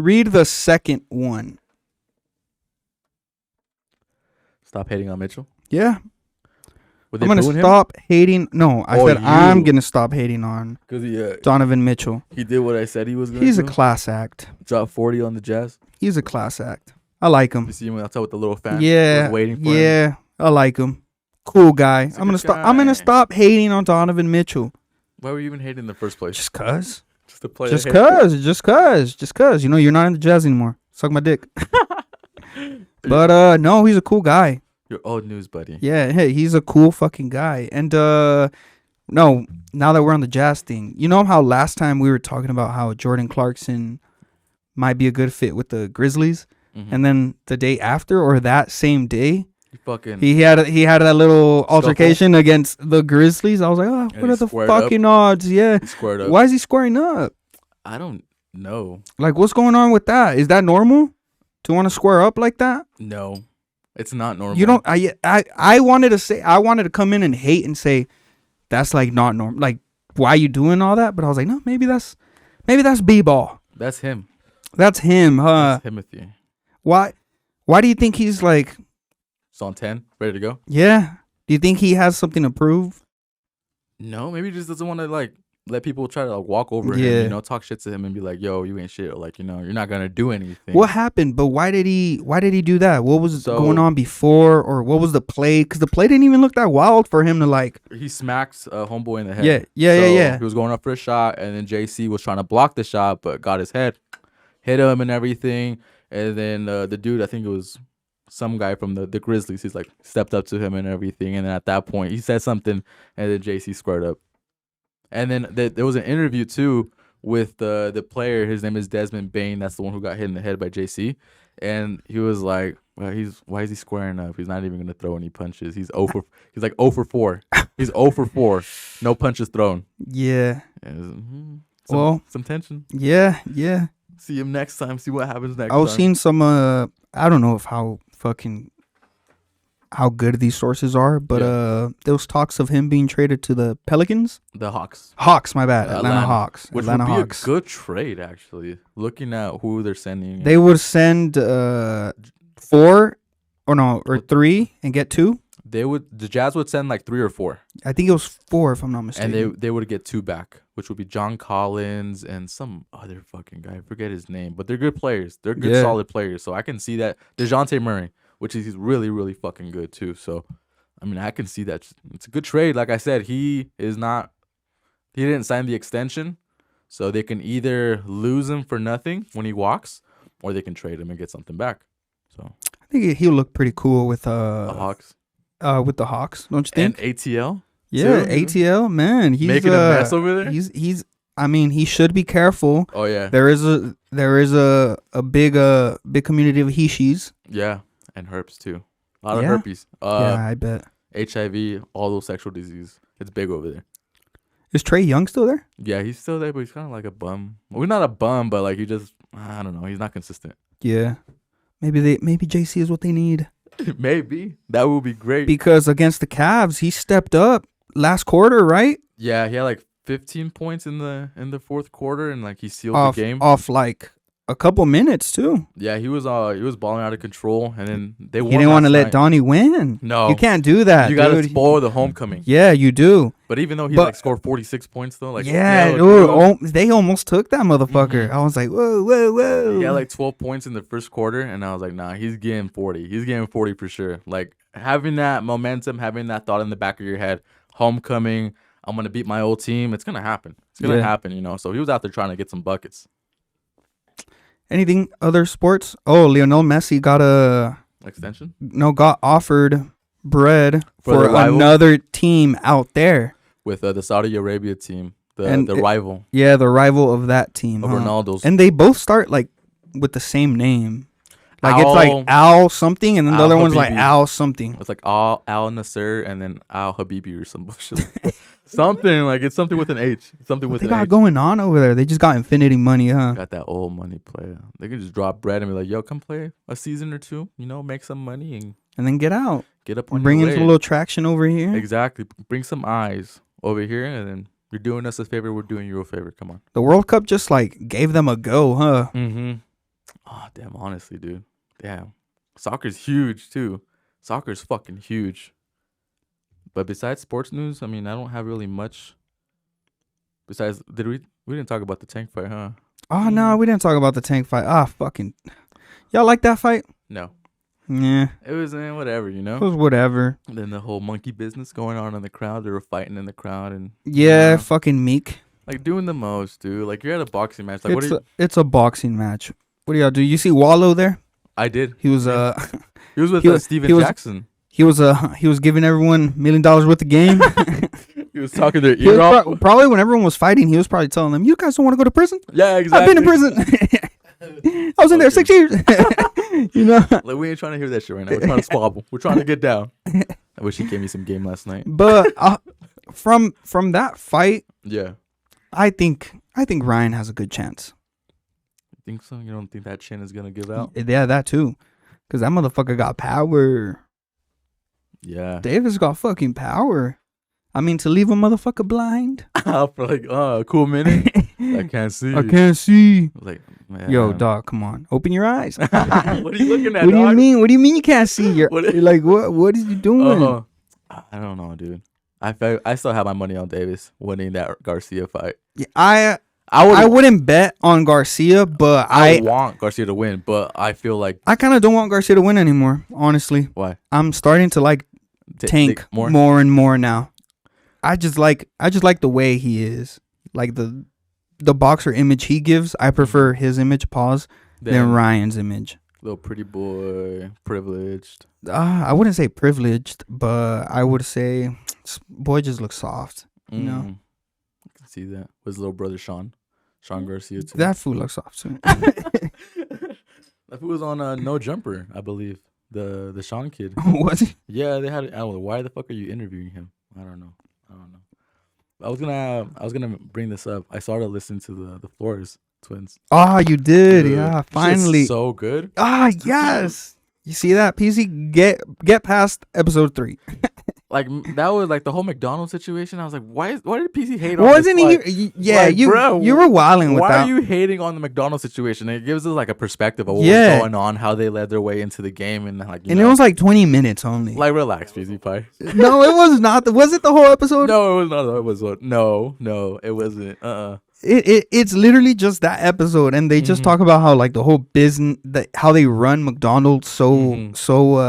second one. Stop hating on Mitchell. Yeah. Were I'm gonna stop hating. No, I Oh, said I'm you. gonna stop hating on Because Donovan Mitchell. he did what I said he was going to He's do. a class act. Drop 40 on the Jazz. He's a class act. I like him. You see him outside with the little fan. Yeah, Was waiting for him. yeah, I like him. Cool guy. He's a I'm gonna good stop. I'm gonna guy. stop hating on Donovan Mitchell. Why were you even hating in the first place? Just cause. Just to play. Just cause. You know, you're not in the Jazz anymore. Suck my dick. But no, he's a cool guy. Your old news, buddy. Yeah, hey, he's a cool fucking guy. And no, now that we're on the Jazz thing, you know how last time we were talking about how Jordan Clarkson might be a good fit with the Grizzlies, Mhm. and then the day after or that same day, He fucking. he had that little altercation against the Grizzlies. I was like, oh, And what he are the squared up. fucking odds? Yeah, He squared up. why is he squaring up? I don't know. Like, what's going on with that? Is that normal to want to square up like that? No, it's not normal. You don't. I wanted to come in and hate and say that's like not normal. Like, why you doing all that? But I was like, no, maybe that's b-ball. That's him. That's him, huh? That's Timothy. Why do you think he's like? It's on 10, ready to go. Yeah. Do you think he has something to prove? No, maybe he just doesn't want to like let people try to like walk over him. Yeah. You know, talk shit to him and be like, "Yo, you ain't shit." Or like, you know, you're not gonna do anything. What happened? But why did he do that? What was So- going on before, or what was the play? Because the play didn't even look that wild for him to like. He smacks homeboy in the head. Yeah. He was going up for a shot, and then JC was trying to block the shot, but got his head, hit him and everything. And then the dude, I think it was some guy from the Grizzlies, he's like stepped up to him and everything. And then at that point, he said something, and then JC squared up. And then there was an interview too with the player. His name is Desmond Bain. That's the one who got hit in the head by JC. And he was like, well, why is he squaring up? He's not even gonna throw any punches. He's like 0 for 4. He's 0 for 4. No punches thrown. Yeah. And some tension. Yeah. See him next time. See what happens next I was time. seeing some. I don't know how good these sources are, but there was talks of him being traded to the Pelicans. The Hawks. Hawks, my bad. Atlanta Hawks. Which Atlanta would be Hawks. a good trade, actually. Looking at who they're sending. They would send 4 or 3 and get 2. The Jazz would send like 3 or 4. I think it was 4 if I'm not mistaken. And they would get 2 back, which would be John Collins and some other fucking guy. I forget his name. But they're good players. They're good, solid players. So I can see that. DeJounte Murray, which is he's really, really fucking good too. So, I mean, I can see that. It's a good trade. Like I said, he didn't sign the extension. So they can either lose him for nothing when he walks, or they can trade him and get something back. So I think he'll look pretty cool with the Hawks. With the Hawks, don't you think? And ATL? Yeah, too? ATL, man. He's Making a mess over there? He's I mean, he should be careful. Oh yeah. There is a big community of he-she's. Yeah. And herpes too. A lot of Yeah? herpes. Yeah, I bet. HIV, all those sexual disease. It's big over there. Is Trey Young still there? Yeah, he's still there, but he's kind of like a bum. Well, he's not a bum, but like he just, I don't know, he's not consistent. Yeah. Maybe JC is what they need. Maybe that would be great. Because against the Cavs, he stepped up last quarter, right? Yeah, he had like 15 points in the fourth quarter, and like he sealed Off the game. like a couple minutes too. Yeah, he was balling out of control, and then they won. He didn't want to last let night. Donnie win. No, You can't do that. You gotta dude. spoil the homecoming. Yeah, you do. But even though he But- like scored 46 points though, like Yeah, like, dude, they almost took that motherfucker. Mhm. I was like, whoa. he had like 12 points in the first quarter, and I was like, nah, he's getting 40. He's getting 40 for sure. Like having that momentum, having that thought in the back of your head, homecoming, I'm gonna beat my old team. It's gonna happen. It's gonna Yeah. happen, you know. So he was out there trying to get some buckets. Anything other sports? Oh, Lionel Messi Extension. got offered bread For for the rival? another team out there. With the Saudi Arabia team, And the it- rival Yeah, the rival of that team. of huh? Ronaldo's. And they both start like with the same name. Like it's like Al something, and then the Al other one's like Habibi. Al something. It's like Al Nasser and then Al Habibi or some bullshit. Something like it's something with an H. Something What with they an got H. going on over there? They just got infinity money, huh? Got that old money player. They can just drop bread and be like, "Yo, come play a season or two. You know, make some money and And then get out. get up on Bring your in way." some little traction over here. Exactly. Bring some eyes over here, and then you're doing us a favor. We're doing you a favor. Come on. The World Cup just like gave them a go, huh? Mm-hmm. Oh damn! Honestly, dude. Damn. Soccer's huge too. Soccer's fucking huge. But besides sports news, I mean, I don't have really much. Besides, we didn't talk about the tank fight, huh? Oh no, we didn't talk about the tank fight. Ah, fucking. Y'all like that fight? No. Yeah, It was whatever, you it know. was whatever. And then the whole monkey business going on in the crowd. They were fighting in the crowd and Yeah, fucking Meek. like doing the most, dude. Like you're at a boxing match. Like It's a boxing match. What do y'all do? You see Wallow there? I did. He was He was with He was- Steven he was- Jackson. he was giving everyone $1 million worth of game. He was talking their He was ear off. probably when everyone was fighting, he was probably telling them, "You guys don't want to go to prison? Yeah, exactly. I've been in prison. I was in there 6 years." You know. Like we ain't trying to hear that shit right now. We're trying to squabble. We're trying to get down. I wish he gave me some game last night. But from that fight, Yeah. I think Ryan has a good chance. You think so? You don't think that chin is gonna give out? Yeah, that too, because that motherfucker got power. Yeah. Davis got fucking power. I mean, to leave a motherfucker blind. For like a cool minute. I can't see. I can't see. Like, man. Yo, dog, come on, open your eyes. What are you looking at? What do you dog? mean? What do you mean you can't see? You're What- like, what is you doing? I don't know, dude. I still have my money on Davis winning that Garcia fight. Yeah, I I wouldn't bet on Garcia, but I want Garcia to win, but I feel like I kind of don't want Garcia to win anymore. Honestly, why I'm starting to like Tank more. more and more now. I just like the way he is, like the boxer image he gives. I prefer his image, pause, than Ryan's image. Little pretty boy, privileged. I wouldn't say privileged, but I would say boy just looks soft. You know? I can see that. With his little brother Sean Garcia too. That fool looks soft too. That fool was on No Jumper, I believe. The Sean kid. Was he? Yeah, they had. I don't know. Why the fuck are you interviewing him? I don't know. I was gonna bring this up. I started listening to the Flores twins. Oh, you did, Dude, yeah. shit's Finally. so good. Yes. You see that? PC, get past episode 3. Like that was like the whole McDonald's situation. I was like, why did PC hate on Wasn't this? he? Yeah, like, you bro, you were wilding with Why that. are you hating on the McDonald's situation? It gives us like a perspective of what Yeah. was going on, how they led their way into the game, and like And it was like 20 minutes only. like relax, PC Pie. No, it was not. Was it the whole episode? No, it was not. It was no, it wasn't. It's literally just that episode, and they just Mhm. talk about how like the whole business, how they run McDonald's Mhm. so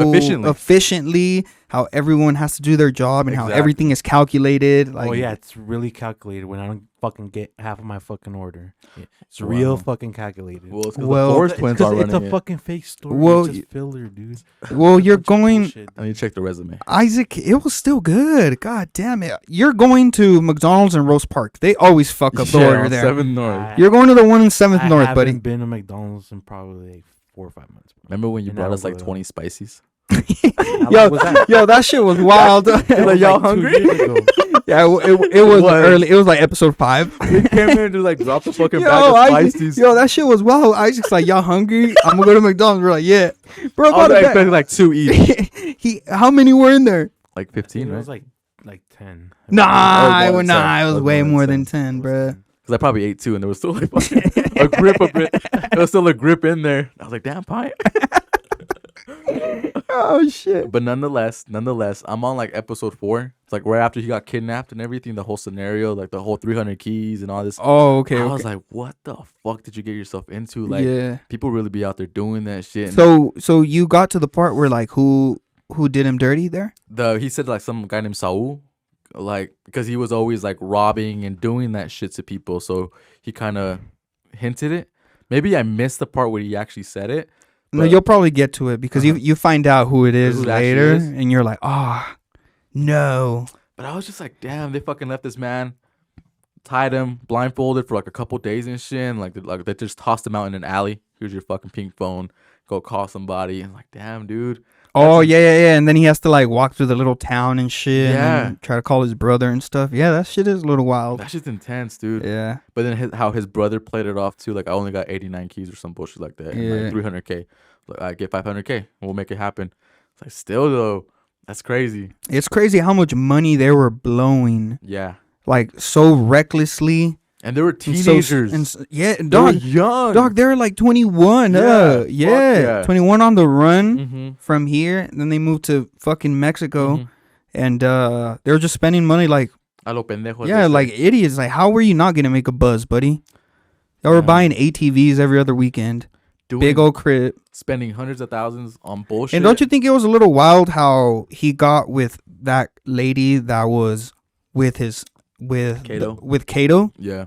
efficiently. efficiently, how everyone has to do their job, and how Exactly. everything is calculated. Like, Oh yeah, it's really calculated when I don't fucking get half of my fucking order. It's Wow. real fucking calculated. Well, it's 'cause Well, the Flores It's twins 'cause are it's a running it. fucking fake story. Well, It's just filler, dude. well, you're Bunch of going. bullshit. I need to check the resume. Isaac, it was still good. God damn it. You're going to McDonald's in Rose Park. They always fuck up the order on there. 7th North. I- You're going to the one in 7th I North, haven't buddy. been to McDonald's in probably like 4 or 5 months. Bro. Remember when you And brought I us like will. 20 spices? How Yo, long was that? yo, that shit was wild. That was Like, y'all 2 hungry? years ago. Yeah, it was What? early. It was like episode 5. We came in to like drop the fucking Yo, bag of Isaac, spices. yo, that shit was wild. Isaac's like, y'all hungry? I'm gonna go to McDonald's. We're like, yeah, bro. I was About a expecting like 2 each. how many were in there? Like It 15, right? was like 10. Nah, more than 10. it was It was way more than more 10. than 10, bro. Because I probably ate 2 and there was still like fucking a grip of it. There was still a grip in there. I was like, damn, pie. Oh shit. But nonetheless, I'm on like episode 4. It's like right after he got kidnapped and everything, the whole scenario, like the whole 300 keys and all this. Oh, okay. I okay. was like, what the fuck did you get yourself into? Like, yeah. people really be out there doing that shit. And So you got to the part where like who did him dirty there? he said like some guy named Saul, like because he was always like robbing and doing that shit to people. So he kind of hinted it. Maybe I missed the part where he actually said it. No, But- you'll probably get to it because you find out who it is Who it actually later, is? and you're like, oh, no. But I was just like, damn, they fucking left this man, tied him, blindfolded for like a couple days and shit. And like they just tossed him out in an alley. Here's your fucking pink phone. Go call somebody. And like, damn, dude. Oh yeah. And then he has to like walk through the little town and shit, Yeah. and try to call his brother and stuff. Yeah, that shit is a little wild. That shit's intense, dude. Yeah. But then how his brother played it off too. Like, I only got 89 keys or some bullshit like that. And Yeah. like 300K. Like, I get 500K. We'll make it happen. It's like, still though, that's crazy. It's crazy how much money they were blowing, Yeah. like so recklessly. And they were and so- teenagers. yeah, They were dog, young. dog, they were like 21. Yeah, fuck Yeah, yeah. 21 on the run Mm-hmm. from here. And then they moved to fucking Mexico. and they were just spending money like A lo pendejo. yeah, like idiots. Like, how were you not gonna make a buzz, buddy? They were Yeah. buying ATVs every other weekend, big old crib. spending hundreds of thousands on bullshit. And don't you think it was a little wild how he got with that lady that was with his Kato? with Kato? Yeah.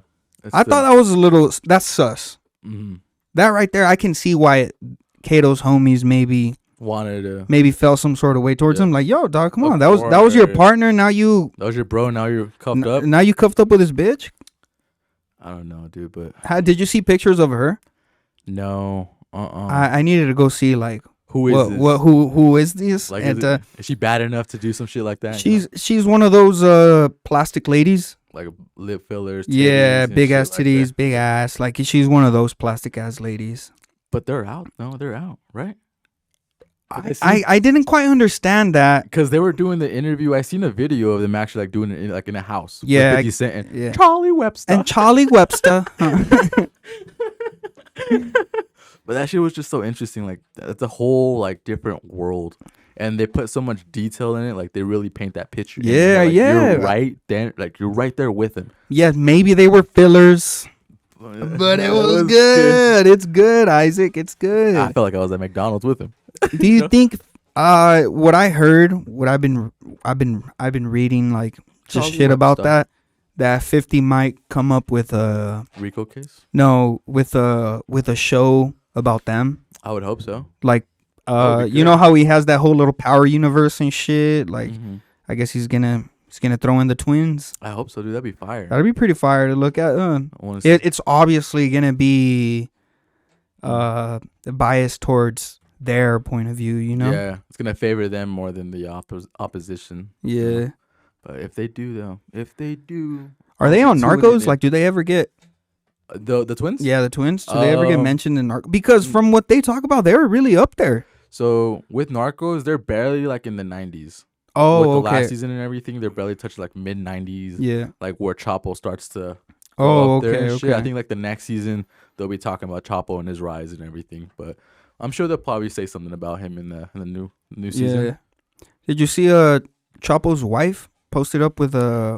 I thought that was a little that's sus. Mhm. That right there, I can see why Kato's homies maybe Wanted to. felt some sort of way towards Yeah. him. Like, yo, dog, come Of on, that was your course. partner. Now you That was your bro. Now you're cuffed up. now you cuffed up with his bitch. I don't know, dude, but How did you see pictures of her? no. I needed to go see like Who is this? who is this? Like, And is she bad enough to do some shit like that? she's one of those plastic ladies. Like lip fillers. Yeah, titties and big shit ass like titties, that. big ass. Like she's one of those plastic ass ladies. But they're out. No, they're out, right? Did I see? I didn't quite understand that. Because they were doing the interview. I seen a video of them actually like doing it in a house. with Yeah, 50 Cent and yeah. Charlie Webster. And Charlie Webster. But that shit was just so interesting. Like that's a whole like different world, and they put so much detail in it. Like they really paint that picture. And Yeah, like, yeah. You're right there. Like you're right there with him. Yeah, maybe they were fillers, but it was good. It's good, Isaac. It's good. I felt like I was at McDonald's with him. Do you think what I heard, what I've been reading like just Charlie shit about Webster. that 50 might come up with a Rico case. with a show about them. I would hope so. Like That would be you good. know how he has that whole little power universe and shit, like Mhm. I guess he's gonna throw in the twins. I hope so, dude. That'd be fire. That'd be pretty fire to look at. I want to see. It's obviously gonna be biased towards their point of view, you know. Yeah, it's gonna favor them more than the opposition. Yeah. But if they do, though, Are they on See what Narcos? did. Like, do they ever get? the twins? Yeah, the twins. Do they ever get Um, mentioned in Narcos? Because from what they talk about, they were really up there. So with Narcos, they're barely like in the 90s. Oh, With the okay. last season and everything, they're barely touched like mid 90s. Yeah. Like where Chapo starts to go Oh, up there okay, and shit. I okay. think like the next season they'll be talking about Chapo and his rise and everything. But I'm sure they'll probably say something about him in the new season. Yeah. Did you see Chapo's wife posted up with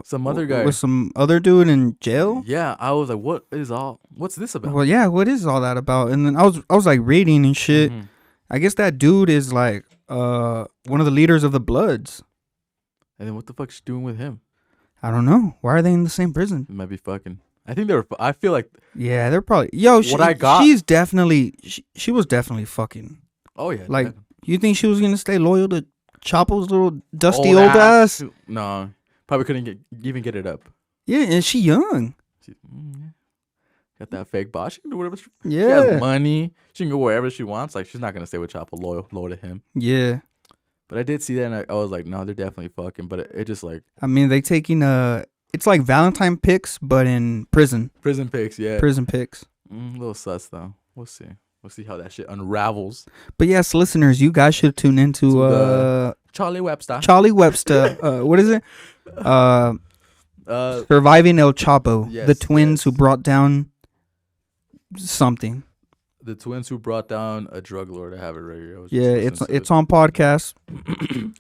Some other guy. with some other dude in jail? Yeah, I was like, what's this about? Well, yeah. What is all that about? And then I was like reading and shit. Mhm. I guess that dude is like one of the leaders of the Bloods. And then what the fuck's she doing with him? I don't know. Why are they in the same prison? It might be fucking. I think I feel like, Yeah, they're probably I got- she's definitely she was definitely fucking. oh yeah. Like, definitely. You think she was gonna stay loyal to Chapo's little dusty Old old ass? No, probably couldn't even get it up. Yeah, and she young. Yeah. Got that fake boss. She can do whatever. She Yeah, has money. She can go wherever she wants. Like she's not gonna stay with Chapo loyal to him. yeah. But I did see that, and I was like, no, they're definitely fucking. But it just like I mean, they taking it's like Valentine pics, but in prison. prison pics. Yeah, Prison pics. a little sus though. We'll see. We'll see how that shit unravels. But yes, listeners, you guys should tune into To the- Charlie Webster. Charlie Webster. What is it? Surviving El Chapo. Yes, the twins yes. who brought down something. The twins who brought down a drug lord. I have it right here. I was just Yeah, listening to it's on podcast.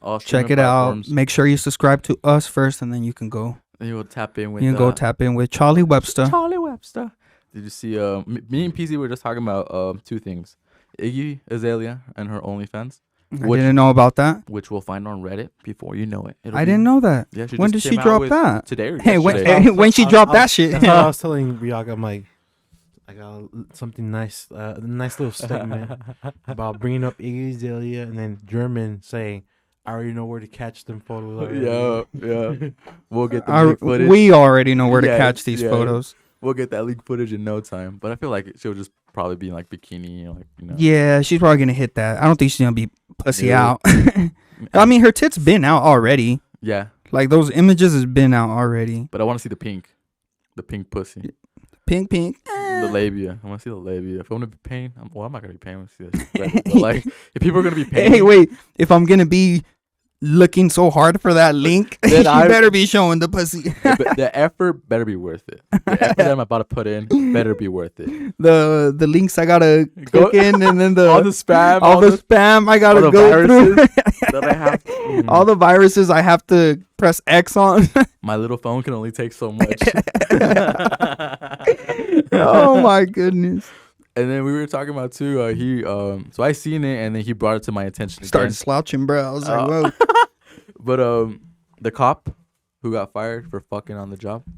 all Check streaming it out. platforms. Make sure you subscribe to us first, and then you can go. And you'll tap in with. You can go tap in with Charlie Webster. Charlie Webster. Did you see? Me and PZ were just talking about two things: Iggy Azalea and her OnlyFans, I Which- didn't know about that. which we'll find on Reddit before you know it. I didn't know that. Yeah, When just did she came out drop with- that? Today. Or Hey, yesterday. when she dropped that shit. That's what I was telling Riyag. I'm like, I got something nice, a nice little segment about bringing up Iggy Azalea and then German saying, I already know where to catch them photos. yeah. We'll get the leak footage. We already know where to Yeah, catch these yeah. photos. We'll get that leak footage in no time. But I feel like she'll just probably be in like bikini, like Yeah, she's probably gonna hit that. I don't think she's gonna be pussy No. out. I mean, her tits been out already. Yeah, Like those images has been out already. but I want to see the pink pussy, Pink. the labia. I want to see the labia. If I'm gonna be paying, I'm not gonna be paying to see that. Shit. But like, if people are gonna be paying, Hey, wait. If I'm gonna be looking so hard for that link, you Then I- better be showing the pussy. The effort better be worth it. The effort that I'm about to put in better be worth it. The links I gotta click in, and then All the spam, all the spam I gotta all the go through. that I have. All the viruses I have to press X on. My little phone can only take so much. Oh my goodness! And then we were talking about too. So I seen it, and then he brought it to my attention. Started Again. slouching, bro. I was like, Oh. whoa. But the cop who got fired for fucking on the job. You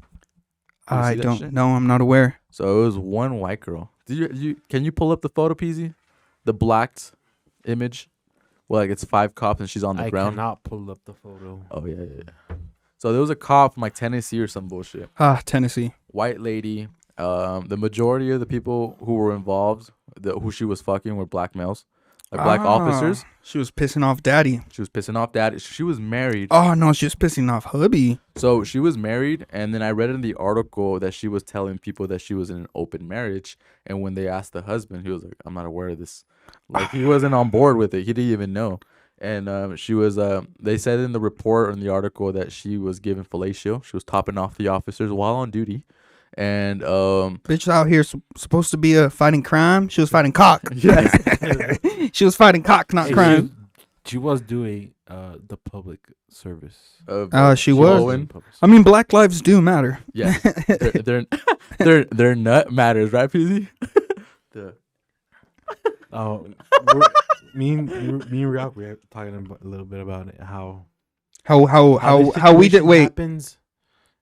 I see that don't shit? know. I'm not aware. So it was one white girl. Can you pull up the photo, PZ? The blacked image. Well, like it's 5 cops and she's on the I ground. cannot pull up the photo. Oh yeah. So there was a cop from like Tennessee or some bullshit. Tennessee. White lady. The majority of the people who were involved, who she was fucking, were black males, like black officers. She was pissing off daddy. She was pissing off dad. She was married. Oh no, she was pissing off hubby. So she was married, and then I read in the article that she was telling people that she was in an open marriage. And when they asked the husband, he was like, "I'm not aware of this." Like he wasn't on board with it. He didn't even know. And she was. They said in the report or in the article that she was given fellatio. She was topping off the officers while on duty. And Bitch out here supposed to be fighting crime. She was fighting cock. yes, She was fighting cock, not Hey, crime. She was doing the public service. She was. Owen. I mean, Black lives do matter. Yeah, their nut matters, right, PZ? The- Oh, me and Ralph were talking a little bit about it. How How we did? situation Wait. happens,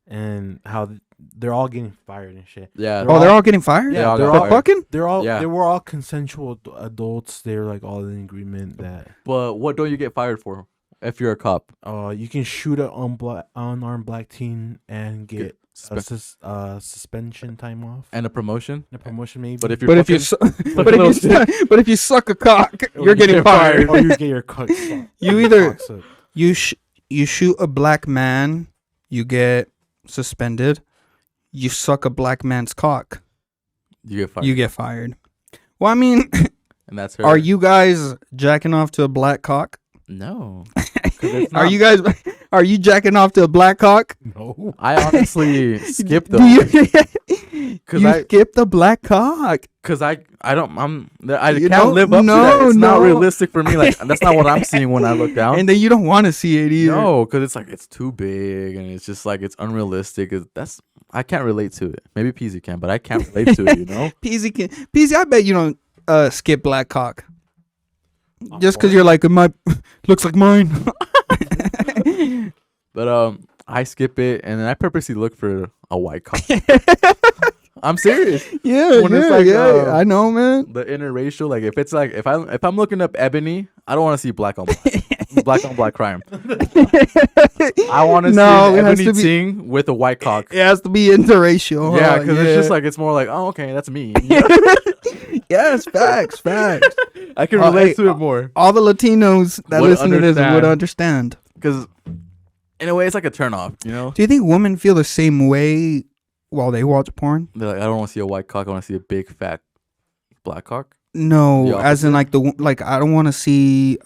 and how they're all getting fired and shit. yeah. Oh, they're all getting fired. Yeah, all they're got all fired. Fucking. They're all Yeah. they were all consensual adults. They're like all in agreement that But what don't you get fired for if you're a cop? you can shoot an unarmed black teen and get suspension time off And a promotion? and a promotion maybe. But if you're But if you but if you suck a cock, Or you're you getting get fired. or you get your cock sucked. You either Cock sucked. you shoot a black man, you get suspended. You suck a black man's cock, you get fired. you get fired. Well, I mean, and that's her. are you guys jacking off to a black cock? No. Are you guys? Are you jacking off to a black cock? No. I honestly skip Do those. you? Cause You I- skip the black cock. Cause I You can't know- live up to no, that. It's not no. realistic for me. Like that's not what I'm seeing when I look down. And then you don't want to see it either. No, because it's like it's too big and it's just like it's unrealistic. I can't relate to it. Maybe Peasy can, but I can't relate to it. You know? Peasy, I bet you don't skip black cock. Just because you're like, my looks like mine. But I skip it and then I purposely look for a white cock. I'm serious. Yeah, When it's yeah, like, yeah. I know, man. The interracial, like if it's like if I'm looking up ebony, I don't want to see black on black crime. I want to No, see it an has ebony to be- ting with a white cock. It has to be interracial. Yeah, huh? because it's just like it's more like, oh, okay, that's me. Yes, facts. I can Oh, relate hey, to it more All the Latinos that Would listen to this would understand. understand. because, in a way, it's like a turn off. You know, Do you think women feel the same way while they watch porn? they're like, I don't want to see a white cock. I want to see a big fat black cock. No, The as in opposite? like I don't want to see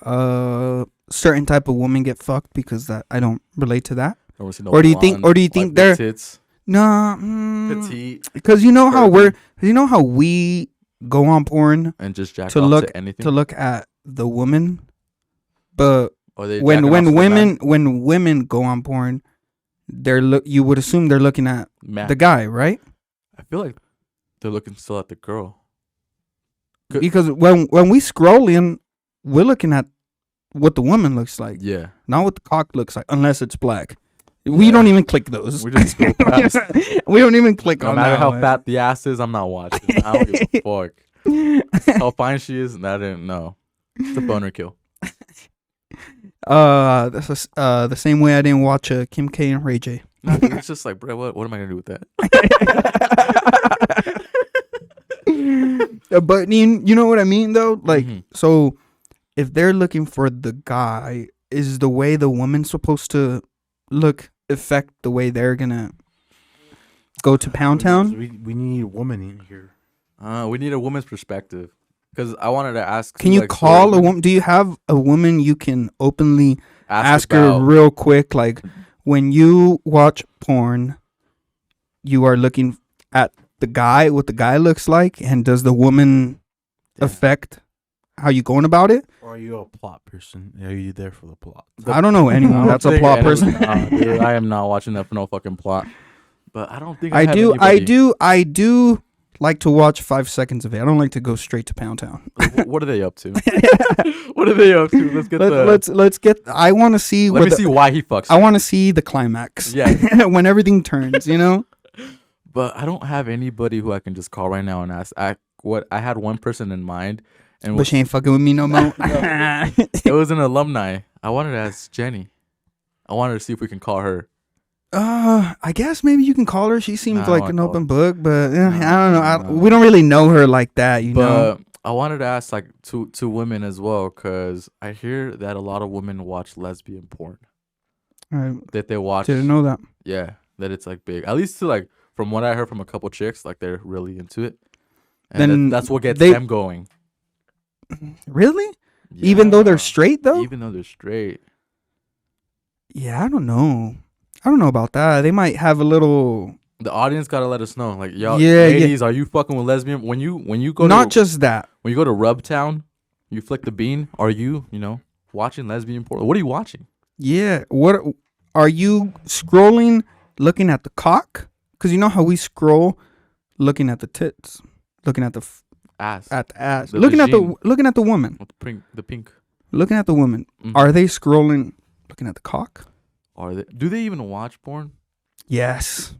certain type of woman get fucked because that I don't relate to that. I don't want to see no Or do you think- blonde, or do you think like, they're- big tits, Nah, petite, because you know how curvy, we go on porn and just jack to off look- to anything? to look at the woman, but Or they when jacking off to the when women go on porn, you would assume they're looking at man, the guy, right? I feel like they're looking still at the girl. Good. Because when we scroll in, we're looking at what the woman looks like, Yeah, not what the cock looks like, unless it's black. We don't even click those. we just scroll past. We don't even click No on matter that how one. fat the ass is, I'm not watching. I don't give a fuck. How fine she is, and I didn't know. It's a boner kill. That's the same way I didn't watch Kim K and Ray J. No, dude, it's just like, bro, what am I gonna do with that? But you know what I mean though? Like, Mhm. so if they're looking for the guy, is the way the woman's supposed to look affect the way they're gonna go to Pound Town? We need a woman in here. We need a woman's perspective. Because I wanted to ask. Can too, you like, call so a woman? Do you have a woman you can openly ask her about- real quick? Like, when you watch porn, you are looking at the guy, what the guy looks like, and does the woman Yeah. affect how you going about it? Or are you a plot person? Are you there for the plot? I don't know I anyone don't that's a think plot any- person. Nah, dude, I am not watching that for no fucking plot. But I don't think I have do, anybody. I do like to watch 5 seconds of it. I don't like to go straight to Pound Town. What are they up to? What are they up to? Let's get Let's get. I want to see. Let me see why he fucks. I want to see the climax. Yeah. When everything turns, you know. But I don't have anybody who I can just call right now and ask. I had one person in mind, and But she ain't fucking with me no more. it was an alumni. I wanted to ask Jenny. I wanted to see if we can call her. I guess maybe you can call her. She seems Nah, I like don't an wanna open book, but I don't know. no. We don't really know her like that, you know. But I wanted to ask like to women as well, because I hear that a lot of women watch lesbian porn. I That they watch. didn't know that. Yeah, that it's like big. At least to like from what I heard from a couple chicks, like they're really into it. And Then that's what gets they- them going. Really? Even though they're Yeah. straight, though. Even though they're straight. Yeah, I don't know. I don't know about that. They might have a little. The audience gotta let us know. Like, y'all, Yeah, ladies, are you fucking with lesbian? When you go Not to just that. when you go to Rubtown, you flick the bean. Are you watching lesbian porn? What are you watching? Yeah. What are you scrolling? Looking at the cock? Because you know how we scroll, looking at the tits, looking at the Ass. at the ass, The looking vagine. at the woman, With the pink. looking at the woman. Mhm. Are they scrolling, looking at the cock? Are they? Do they even watch porn? Yes.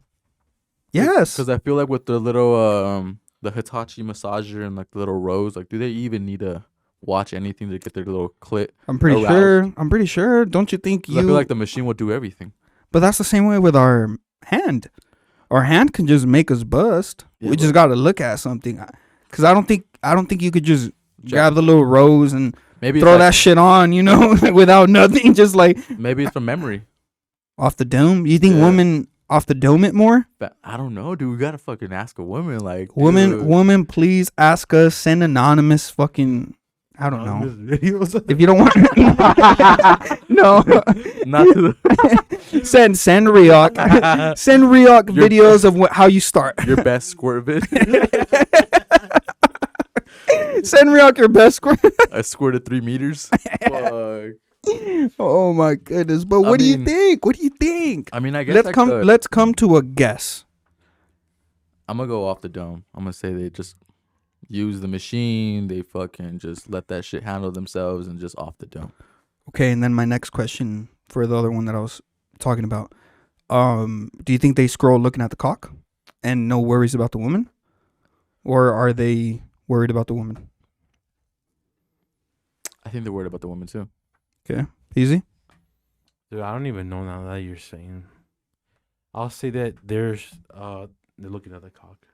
Yes. Because I feel like with the little the Hitachi massager and like the little rose, like, do they even need to watch anything to get their little clit? I'm pretty aroused. sure. I'm pretty sure. Don't you think 'Cause you? I feel like the machine would do everything. But that's the same way with our hand. Our hand can just make us bust. Yeah, We just got to look at something. Cause I don't think you could just Check. grab the little rose and Maybe throw it's that shit on, you know, without nothing, just like maybe it's from memory. off the dome. You think Yeah. women off the dome it more? But I don't know, dude. We gotta fucking ask a woman. Like, Woman, dude. woman, please ask us. Send anonymous fucking. I don't know. Videos. If you don't want, no, not to the, send Ryok, send Ryok Your- videos of how you start. your best squirt vid. Send Ryok your best score. I squirted 3 meters. Fuck. Oh my goodness! But I what do you mean- think? What do you think? I mean, I guess Let's come to a guess. I'm gonna go off the dome. I'm gonna say they just use the machine. They fucking just let that shit handle themselves and just off the dome. Okay, and then my next question for the other one that I was talking about. Do you think they scroll looking at the cock and no worries about the woman? Or are they worried about the woman? I think they're worried about the woman too. Okay. Easy? Dude, I don't even know now that you're saying. I'll say that they're looking at the cock.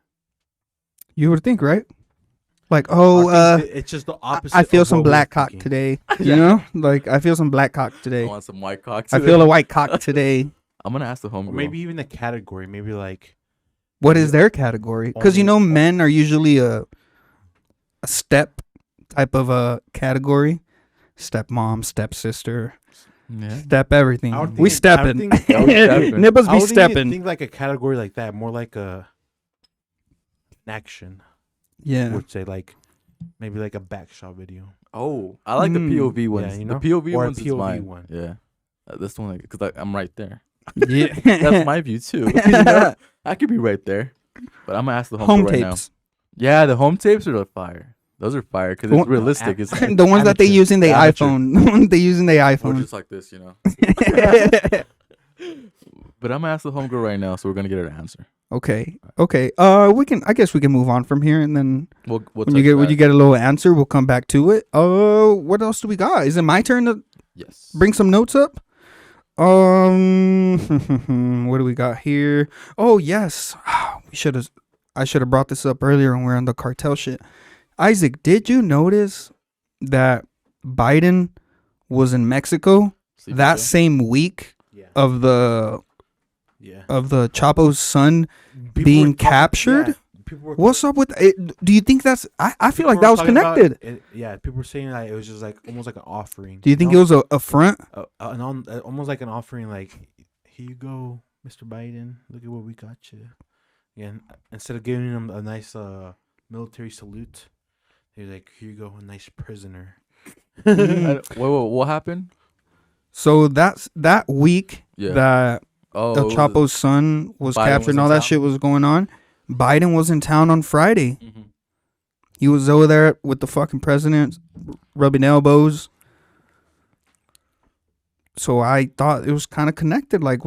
You would think, right? Like, I oh, think that it's just the opposite. I feel of some what we're black cock thinking. today. You know? Like, I feel some black cock I today. want some white cock. I today. feel a white cock today. I'm gonna ask the homegirl. Or maybe even the category. Maybe like What is their category? Because you know, men are usually a step type of a category. Stepmom, stepsister, Yeah. step everything. I would We think- I stepping. would think- Yeah, we stepping. Nippers I be wouldn't even stepping. think like a category like that. More like a an action. I Yeah. would say like maybe like a back shot video. Oh, I like the Mm. POV ones. you know? The POV Or a ones is POV mine. one. Yeah. This one, because I'm right there. Yeah. That's my view too. You know? I could be right there, but I'm gonna ask the homegirl Home right now. tapes. Yeah, the home tapes are fire. Those are fire because The it's one- realistic. It's like, The ones that they Amateur. use in the Amateur. iPhone. The ones they use in the or iPhone. just like this, you know. But I'm gonna ask the homegirl right now, so we're gonna get her to answer. Okay. Okay. We can. I guess we can move on from here, and then We'll when you get a little answer, we'll come back to it. What else do we got? Is it my turn to yes. bring some notes up? What do we got here? Oh yes, I should have brought this up earlier when we were on the cartel shit. Isaac, did you notice that Biden was in Mexico Sleepy that Joe? same week Yeah. of the Yeah. Chapo's son being captured? people were. What's up with it? Do you think that's? I feel people like that were was talking about connected. it- yeah, people were saying that it was just like almost like an offering. Do you think it was a front? Almost like an offering? Like, here you go, Mr. Biden. Look at what we got you. Yeah, and instead of giving him a nice military salute, they're like, here you go, a nice prisoner. Wait, what happened? So that's that week Yeah. that Oh, El it was Chapo's son was Biden captured was and all in that town? shit was going on. Biden was in town on Friday. Mhm. He was over there with the fucking president, rubbing elbows. So I thought it was kind of connected. Like,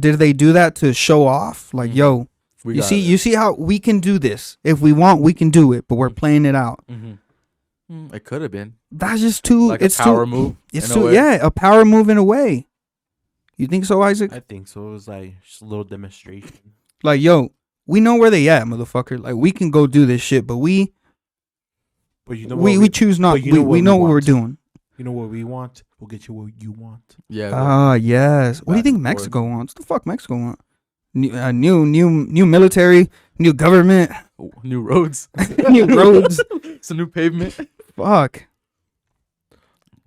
did they do that to show off? Like, Mhm. yo, We you got see, it. you see how we can do this. If we want, we can do it. But we're playing it out. It could have been That's just too. like it's a power too. move. It's in a too. way. Yeah, a power move in a way. You think so, Isaac? I think so. It was like just a little demonstration. Like, yo, we know where they at, motherfucker. Like, we can go do this shit, but we But you know we choose not. but you We know what we we know what we're want. doing. You know what we want? We'll get you what you want. Yeah. Ah, yes. What do you back think and forth. Mexico wants? What the fuck Mexico want? New military, new government, New roads. new roads. It's a new pavement. Fuck.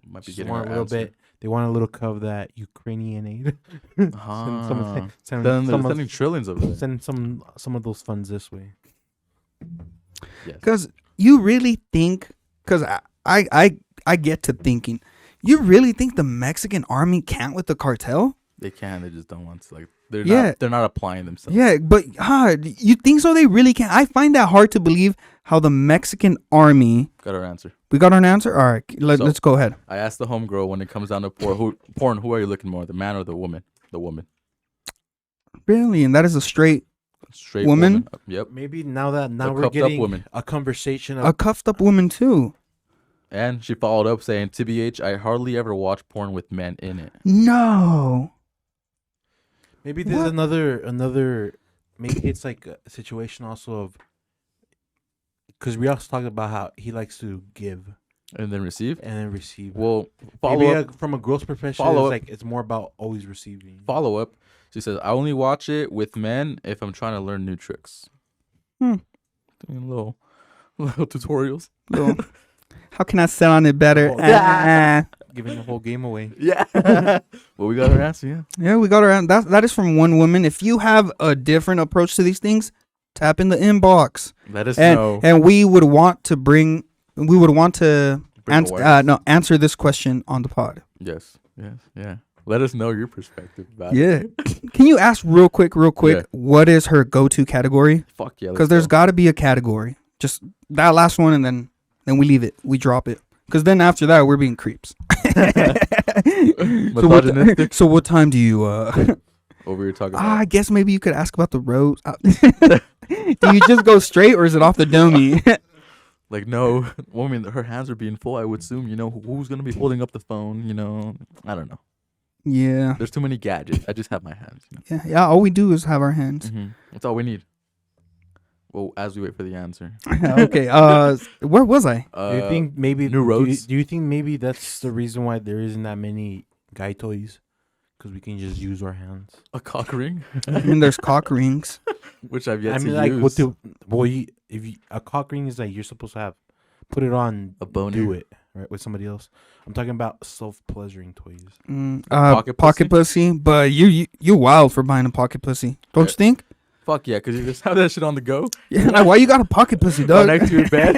Might be Just getting want our a little answer. bit. They want a little of that Ukrainian aid. Ah. Send Then they're some, sending trillions of it. send some of those funds this way. Yes. Because you really think? Because I get to thinking. You really think the Mexican army can't with the cartel? They can. They just don't want to. Like they're Yeah. not. They're not applying themselves. Yeah, but you think so? They really can. I find that hard to believe. How the Mexican army? Got our answer. We got an answer. All right, So- let's go ahead. I asked the homegirl when it comes down to porn. Who are you looking more, the man or the woman? The woman. Really, and that is a straight Straight Woman? Yep. Maybe now A we're cuffed up getting woman. a conversation a of cuffed up woman too. And she followed up saying, "TBH, I hardly ever watch porn with men in it." No. maybe there's What? another maybe it's like a situation also of because we also talked about how he likes to give And then receive. and then receive. Well, Maybe follow up. from a girl's perspective, follow it's up. like it's more about always receiving. Follow up. She says, "I only watch it with men if I'm trying to learn new tricks." Hmm. Doing little tutorials. Little- how can I sell on it better? Oh, Giving the whole game away. Yeah. Well, we got our answer. Yeah. Yeah, we got around. That is from one woman. If you have a different approach to these things, tap in the inbox, Let us know. and we would want to bring. We would want to Bring awareness. answer this question on the pod. Yes. Yes. Yeah. Let us know your perspective about it. Yeah. Can you ask real quick, Yeah. what is her go-to category? Fuck yeah. Because there's got to be a category. Just that last one, and then we leave it. We drop it. Because then after that, we're being creeps. Misogynistic. So what time do you? Over here talking about. I guess maybe you could ask about the roads. Do you just go straight, or is it off the dummy? Like, no, woman, her hands are being full. I would assume, who's going to be holding up the phone, I don't know. Yeah. There's too many gadgets. I just have my hands. Yeah. All we do is have our hands. That's all we need. Well, as we wait for the answer. Okay. Where was I? Do you think maybe new roads? Do you think maybe that's the reason why there isn't that many guy toys? Because we can just use our hands. A cock ring? I mean, there's cock rings. Which I've yet I mean, to like use. a cock ring is like you're supposed to have, put it on, A boner. do it right with somebody else. I'm talking about self-pleasuring toys. Pocket Pocket pussy. But you wild for buying a pocket pussy, don't you think? Fuck yeah, because you just have that shit on the go. Yeah. Like, why you got a pocket pussy, Right dog? next to your bed.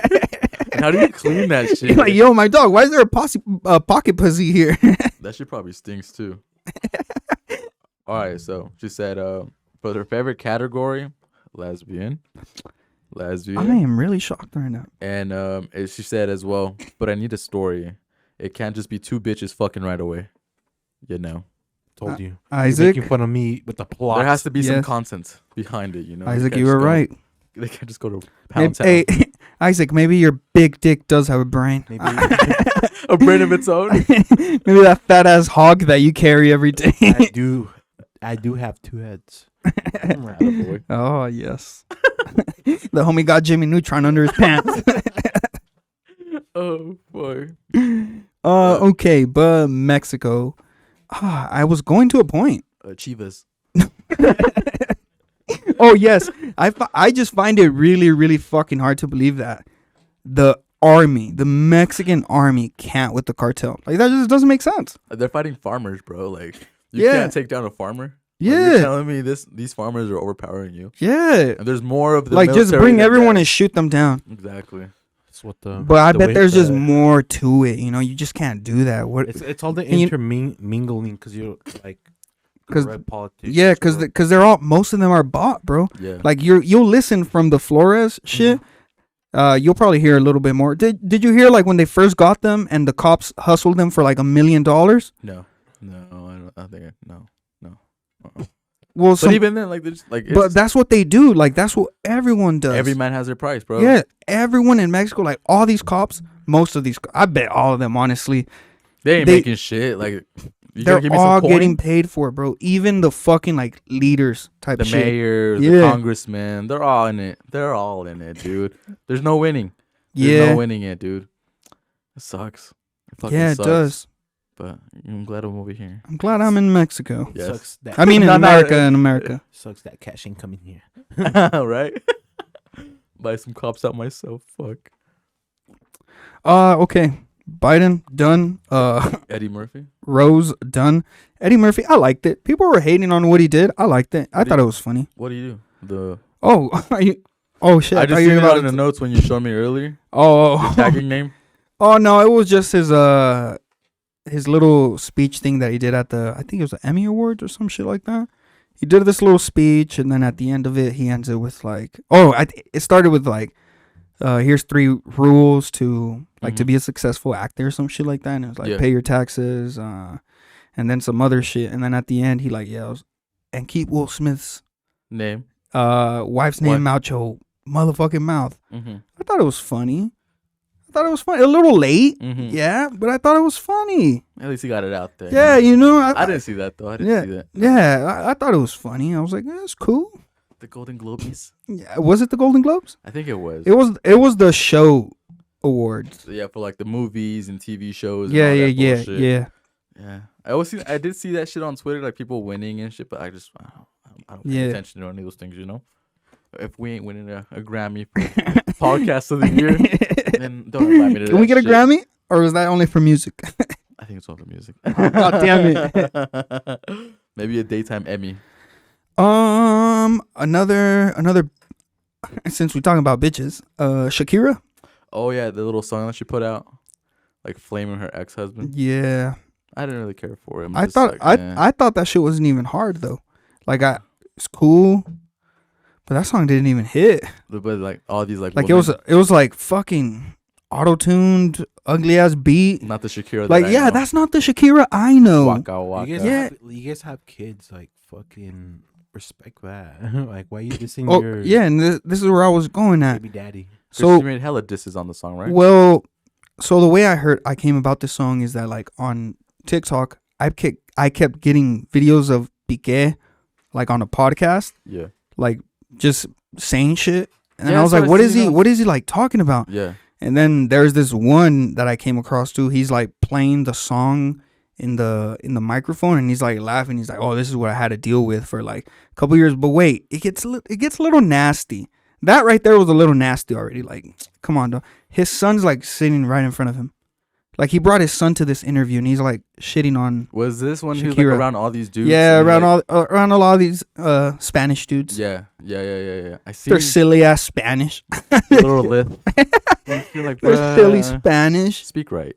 And how do you clean that shit? You're like, yo, my dog. Why is there a pocket pussy here? That shit probably stinks too. All right, so she said for her favorite category, lesbian. I am really shocked right now. And she said as well, but I need a story. It can't just be two bitches fucking right away. Told you. Isaac, You're making fun of me with the plot. There has to be some Yes. content behind it, They Isaac, can't you were just go- right. They can't just go to Pound Town. Hey, Isaac, maybe your big dick does have a brain. Maybe A brain of its own. Maybe that fat ass hog that you carry every day. I do have two heads. Attaboy. Oh yes. The homie got Jimmy Neutron under his pants. Oh boy. Okay, but Mexico. I was going to a point. Chivas. Oh yes, I just find it really, really fucking hard to believe that the army, the Mexican army, can't with the cartel. Like that just doesn't make sense. They're fighting farmers, bro. Like you Yeah. can't take down a farmer. Like, Yeah, you're telling me these farmers are overpowering you, yeah. and there's more of the Like just military bring than everyone that. and shoot them down. Exactly. That's what the. But I the bet way there's just the- more to it. You know, you just can't do that. What? It's all the And you- intermingling because you're like. 'Cause- corrupt politics. Yeah, because they're all, most of them are bought, bro. Yeah. Like you'll listen from the Flores shit. You'll probably hear a little bit more. Did you hear like when they first got them and the cops hustled them for like $1 million? No. I think no. Well, But even then, like, there's like, but that's what they do. Like that's what everyone does. every man has their price, bro. Yeah, everyone in Mexico, like all these cops, most of these, I bet all of them, honestly, they ain't they- making shit. Like, you they're gonna give me some all coin? getting paid for it, bro. Even the fucking like leaders type The shit. mayors, the Yeah. congressmen, they're all in it. They're all in it, dude. There's no winning. There's Yeah, no winning it, dude. It sucks. It fucking yeah, it sucks. does. But I'm glad I'm over here. I'm glad I'm in Mexico. Yes. Sucks that. I mean, in No, no, America, in America. Sucks that cash ain't coming here. Right? Buy some cops out myself. Fuck. Okay. Biden done. Eddie Murphy. Rose done. Eddie Murphy, I liked it. People were hating on what he did. I liked it. I thought it was funny. What do you do? Oh, oh shit. I thought just you seen were it about in the to- notes when you showed me earlier. Oh, Tagging name. oh no, it was just his little speech thing that he did at the, I think it was the Emmy Awards or some shit like that. He did this little speech, and then at the end of it, he ends it with like, it started with like, here's 3 rules to like to Mhm. be a successful actor or some shit like that, and it was like Yeah. pay your taxes, and then some other shit, and then at the end he like yells, and keep Will Smith's Name. wife's name out your motherfucking mouth. Mm-hmm. I thought it was funny. A little late. Mm-hmm. Yeah, but I thought it was funny. At least he got it out there. Yeah, you know, I didn't see that though. I didn't see that. Yeah, I thought it was funny. I was like, yeah, it's cool. The Golden Globes. Yeah, was it the Golden Globes? I think it was. It was the show awards. Yeah, for like the movies and TV shows. Yeah, and all yeah, that bullshit. yeah. Yeah. I did see that shit on Twitter, like people winning and shit, but I don't pay Yeah. attention to any of those things, you know. If we ain't winning a Grammy for podcast of the year, then don't invite me to Can we that get a shit. Grammy, or is that only for music? I think it's all the music. God damn it. Maybe a daytime Emmy. Another. Since we're talking about bitches, Shakira. Oh yeah, the little song that she put out, like flaming her ex-husband. Yeah, I didn't really care for it. I thought I thought that shit wasn't even hard though. Like it's cool, but that song didn't even hit. but like all these like Like women, it was like fucking auto-tuned, ugly ass beat. not the Shakira. Like that I yeah, know. that's not the Shakira I know. Waka Waka. Yeah. You guys have kids. Like fucking respect that. Like why you dissing Oh your yeah, and this is where I was going at. baby daddy? So So she made hella disses on the song, right? well, so the way I came about this song is that like on TikTok, I kept getting videos of Piqué like on a podcast, Yeah. like just saying shit, and Yeah, I was so like, I what is seen he? it. What is he like talking about? Yeah. And then there's this one that I came across too. He's like playing the song in the microphone, and he's like laughing. He's like, "Oh, this is what I had to deal with for like a couple years." But wait, it gets a little nasty. That right there was a little nasty already. Like, come on, though. His son's like sitting right in front of him. Like he brought his son to this interview, and he's like shitting on. Was this when he was like Shakira. around all these dudes? Yeah, and, around like, around a lot of these Spanish dudes. Yeah. I see They're silly ass Spanish. little lip. You're like, They're silly "Bruh, Spanish. Speak right.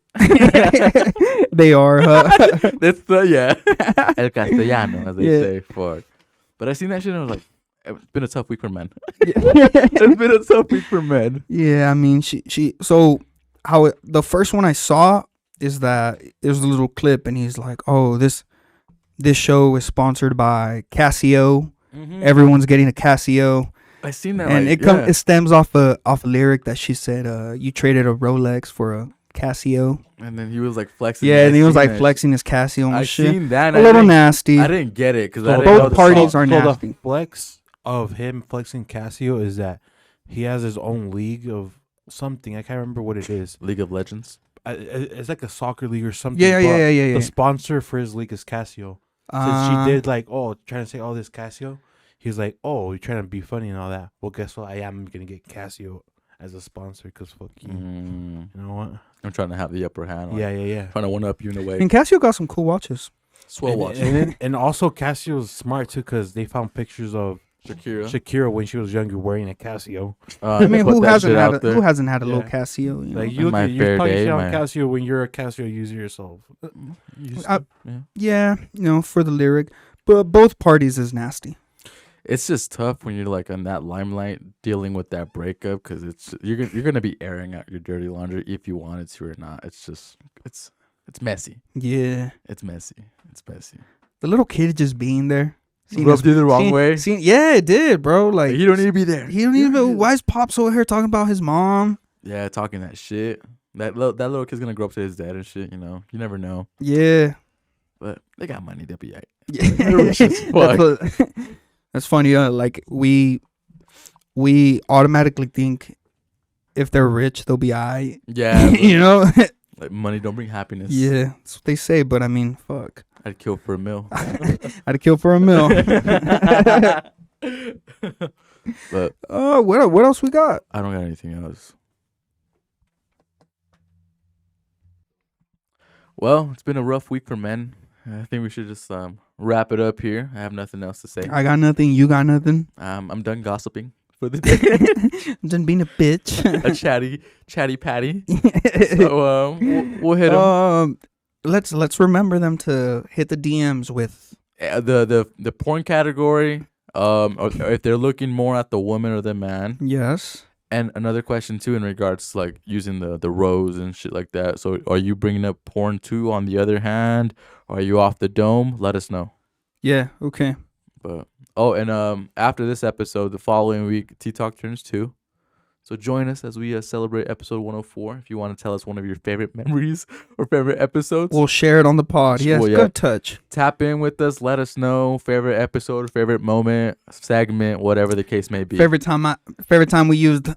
They are. Huh? That's the El Castellano, as they Yeah. say. Fuck. But I seen that shit and I was like, it's been a tough week for men. Yeah. It's been a tough week for men. Yeah, I mean, she. So the first one I saw is that there's a little clip, and he's like, "Oh, this show is sponsored by Casio. Everyone's getting a Casio, I seen that. and like, it stems off a lyric that she said, you traded a Rolex for a Casio." And then he was like flexing. Yeah, I and he was seen like that flexing his Casio and I shit. seen that. and A I little didn't- nasty. I didn't get it because So I didn't both know the parties song. are So nasty. the flex of him flexing Casio is that he has his own league of something. I can't remember what it is. League of Legends. It's like a soccer league or something. Yeah. The sponsor for his league is Casio. Since she did like, trying to say all this Casio, he was like, "Oh, you're trying to be funny and all that." Well, guess what? I am gonna get Casio as a sponsor because fuck you. Mm, You know what? I'm trying to have the upper hand. Like, Yeah. Trying to one up you in a way. And Casio got some cool watches. Swell And, watch. and also Casio's smart too because they found pictures of Shakira. Shakira when she was younger wearing a Casio. I mean, Put who that hasn't shit had out there. who hasn't had a little Yeah. Casio? You know? Like you My look, you're fair talking day, shit on my- Casio when you're a Casio user yourself. Yeah. Yeah, you know, for the lyric, but both parties is nasty. It's just tough when you're like in that limelight dealing with that breakup because it's you're gonna be airing out your dirty laundry if you wanted to or not. It's just it's messy. Yeah, It's messy. It's messy. the little kid just being there. Seeing Rubbed you the wrong seeing- way. yeah, it did, bro. Like You don't need to be there. he don't even. Why is Pops over here talking about his mom? Yeah, talking that shit. That little kid's gonna grow up to his dad and shit. You know, you never know. Yeah, But they got money. They'll be alright. yeah. Rich as fuck. That's funny. Like we automatically think if they're rich, they'll be alright. Yeah, You know. like money don't bring happiness. Yeah, that's what they say. But I mean, fuck. I'd kill for a meal. I'd kill for a meal. But What else we got? I don't got anything else. Well, it's been a rough week for men. I think we should just wrap it up here. I have nothing else to say. I got nothing. You got nothing. I'm done gossiping for the day. I'm done being a bitch. A chatty patty. So we'll hit them. Let's remember them to hit the DMs with. The porn category. Or if they're looking more at the woman or the man. Yes. And another question too, in regards to like using the rows and shit like that. So are you bringing up porn too? On the other hand, are you off the dome? Let us know. Yeah. Okay. But and after this episode, the following week, Tea Talk turns 2. So join us as we celebrate episode 104. If you want to tell us one of your favorite memories or favorite episodes, We'll share it on the pod. Yes. Well, yeah. Good touch. tap in with us. Let us know favorite episode, favorite moment, segment, whatever the case may be. Favorite time we used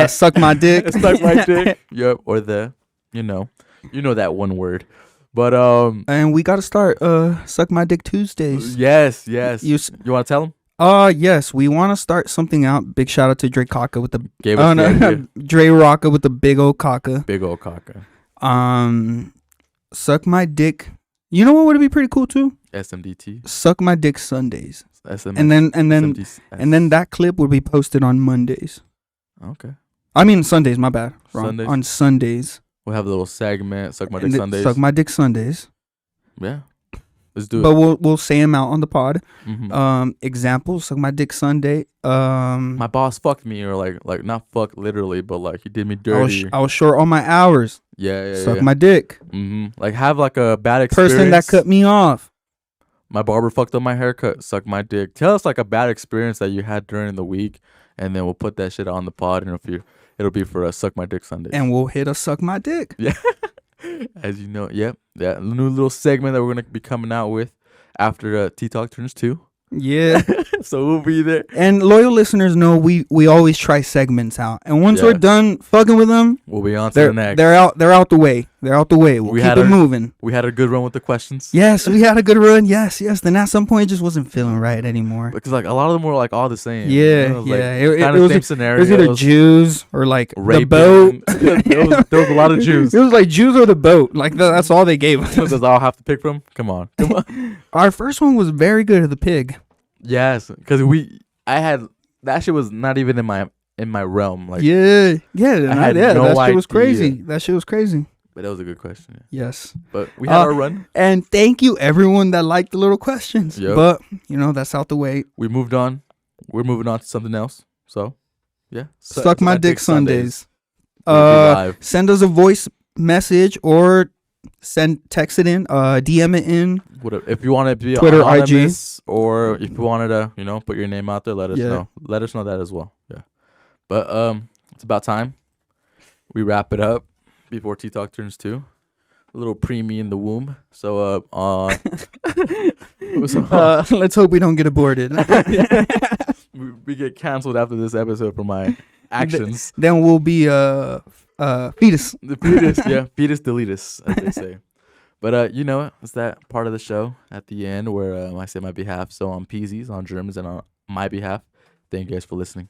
suck my dick. Suck my dick. Yep. Or you know that one word. But And we gotta start suck my dick Tuesdays. yes. You You want to tell them? Yes, we want to start something out. Big shout out to Dre Kaka with the Gave us the idea. Dre Rocka with the big old Kaka. Big old caca. Suck my dick. You know what would be pretty cool too? SMDT. Suck my dick Sundays. SM, And then SMDS. and then that clip would be posted on Mondays. Okay. I mean Sundays, my bad. Wrong. Sundays? On Sundays. We'll have a little segment. Suck my dick And Sundays. Suck my dick Sundays. Yeah. Let's do But it. we'll say them out on the pod. Mhm. Example, suck my dick Sunday. My boss fucked me, or like not fuck literally, but like he did me dirty. I was short on my hours. yeah. Suck my dick. Like have like a bad experience. Person that cut me off. My barber fucked up my haircut. Suck my dick. Tell us like a bad experience that you had during the week, and then we'll put that shit on the pod, and it'll be for Suck My Dick Sunday. And we'll hit a suck my dick. Yeah. As you know, yep. That new little segment that we're going to be coming out with after Tea Talk turns 2. Yeah. So we'll be there. And loyal listeners know we always try segments out. And once we're Yeah. done fucking with them, We'll be on to they're the next. they're out the way. They're out the way. We'll We keep had it our- moving. We had a good run with the questions. Yes, we had a good run. Yes. Then at some point it just wasn't feeling right anymore. Because like a lot of them were like all the same. Yeah, You know, like, yeah. It kind of was same it scenario. was either Jews or like the raping. boat. there was a lot of Jews. It was like Jews or the boat. Like that's all they gave us. Does all have to pick from? Come on. Our first one was very good. The pig. Yes, because I had that shit was not even in my realm. Like, yeah. I had yeah. no That shit was idea. crazy. That shit was crazy. but that was a good question. Yes. But we had our run. And thank you everyone that liked the little questions. Yep. But that's out the way. We moved on. We're moving on to something else. So, yeah. Suck my dick Sundays. We'll be live. Send us a voice message or text it in, DM it in. If you want to be Twitter, anonymous, or if you wanted to, put your name out there, let us Yeah. know. Let us know that as well. Yeah. But it's about time we wrap it up before Tea Talk turns 2. A little preemie in the womb. So Let's hope we don't get aborted. we get canceled after this episode for my actions. Then we'll be fetus. The fetus, yeah, fetus deletus, as they say. But you know, it's that part of the show at the end where I say my behalf. So on Peasy's, on Germans, and on my behalf, thank you guys for listening.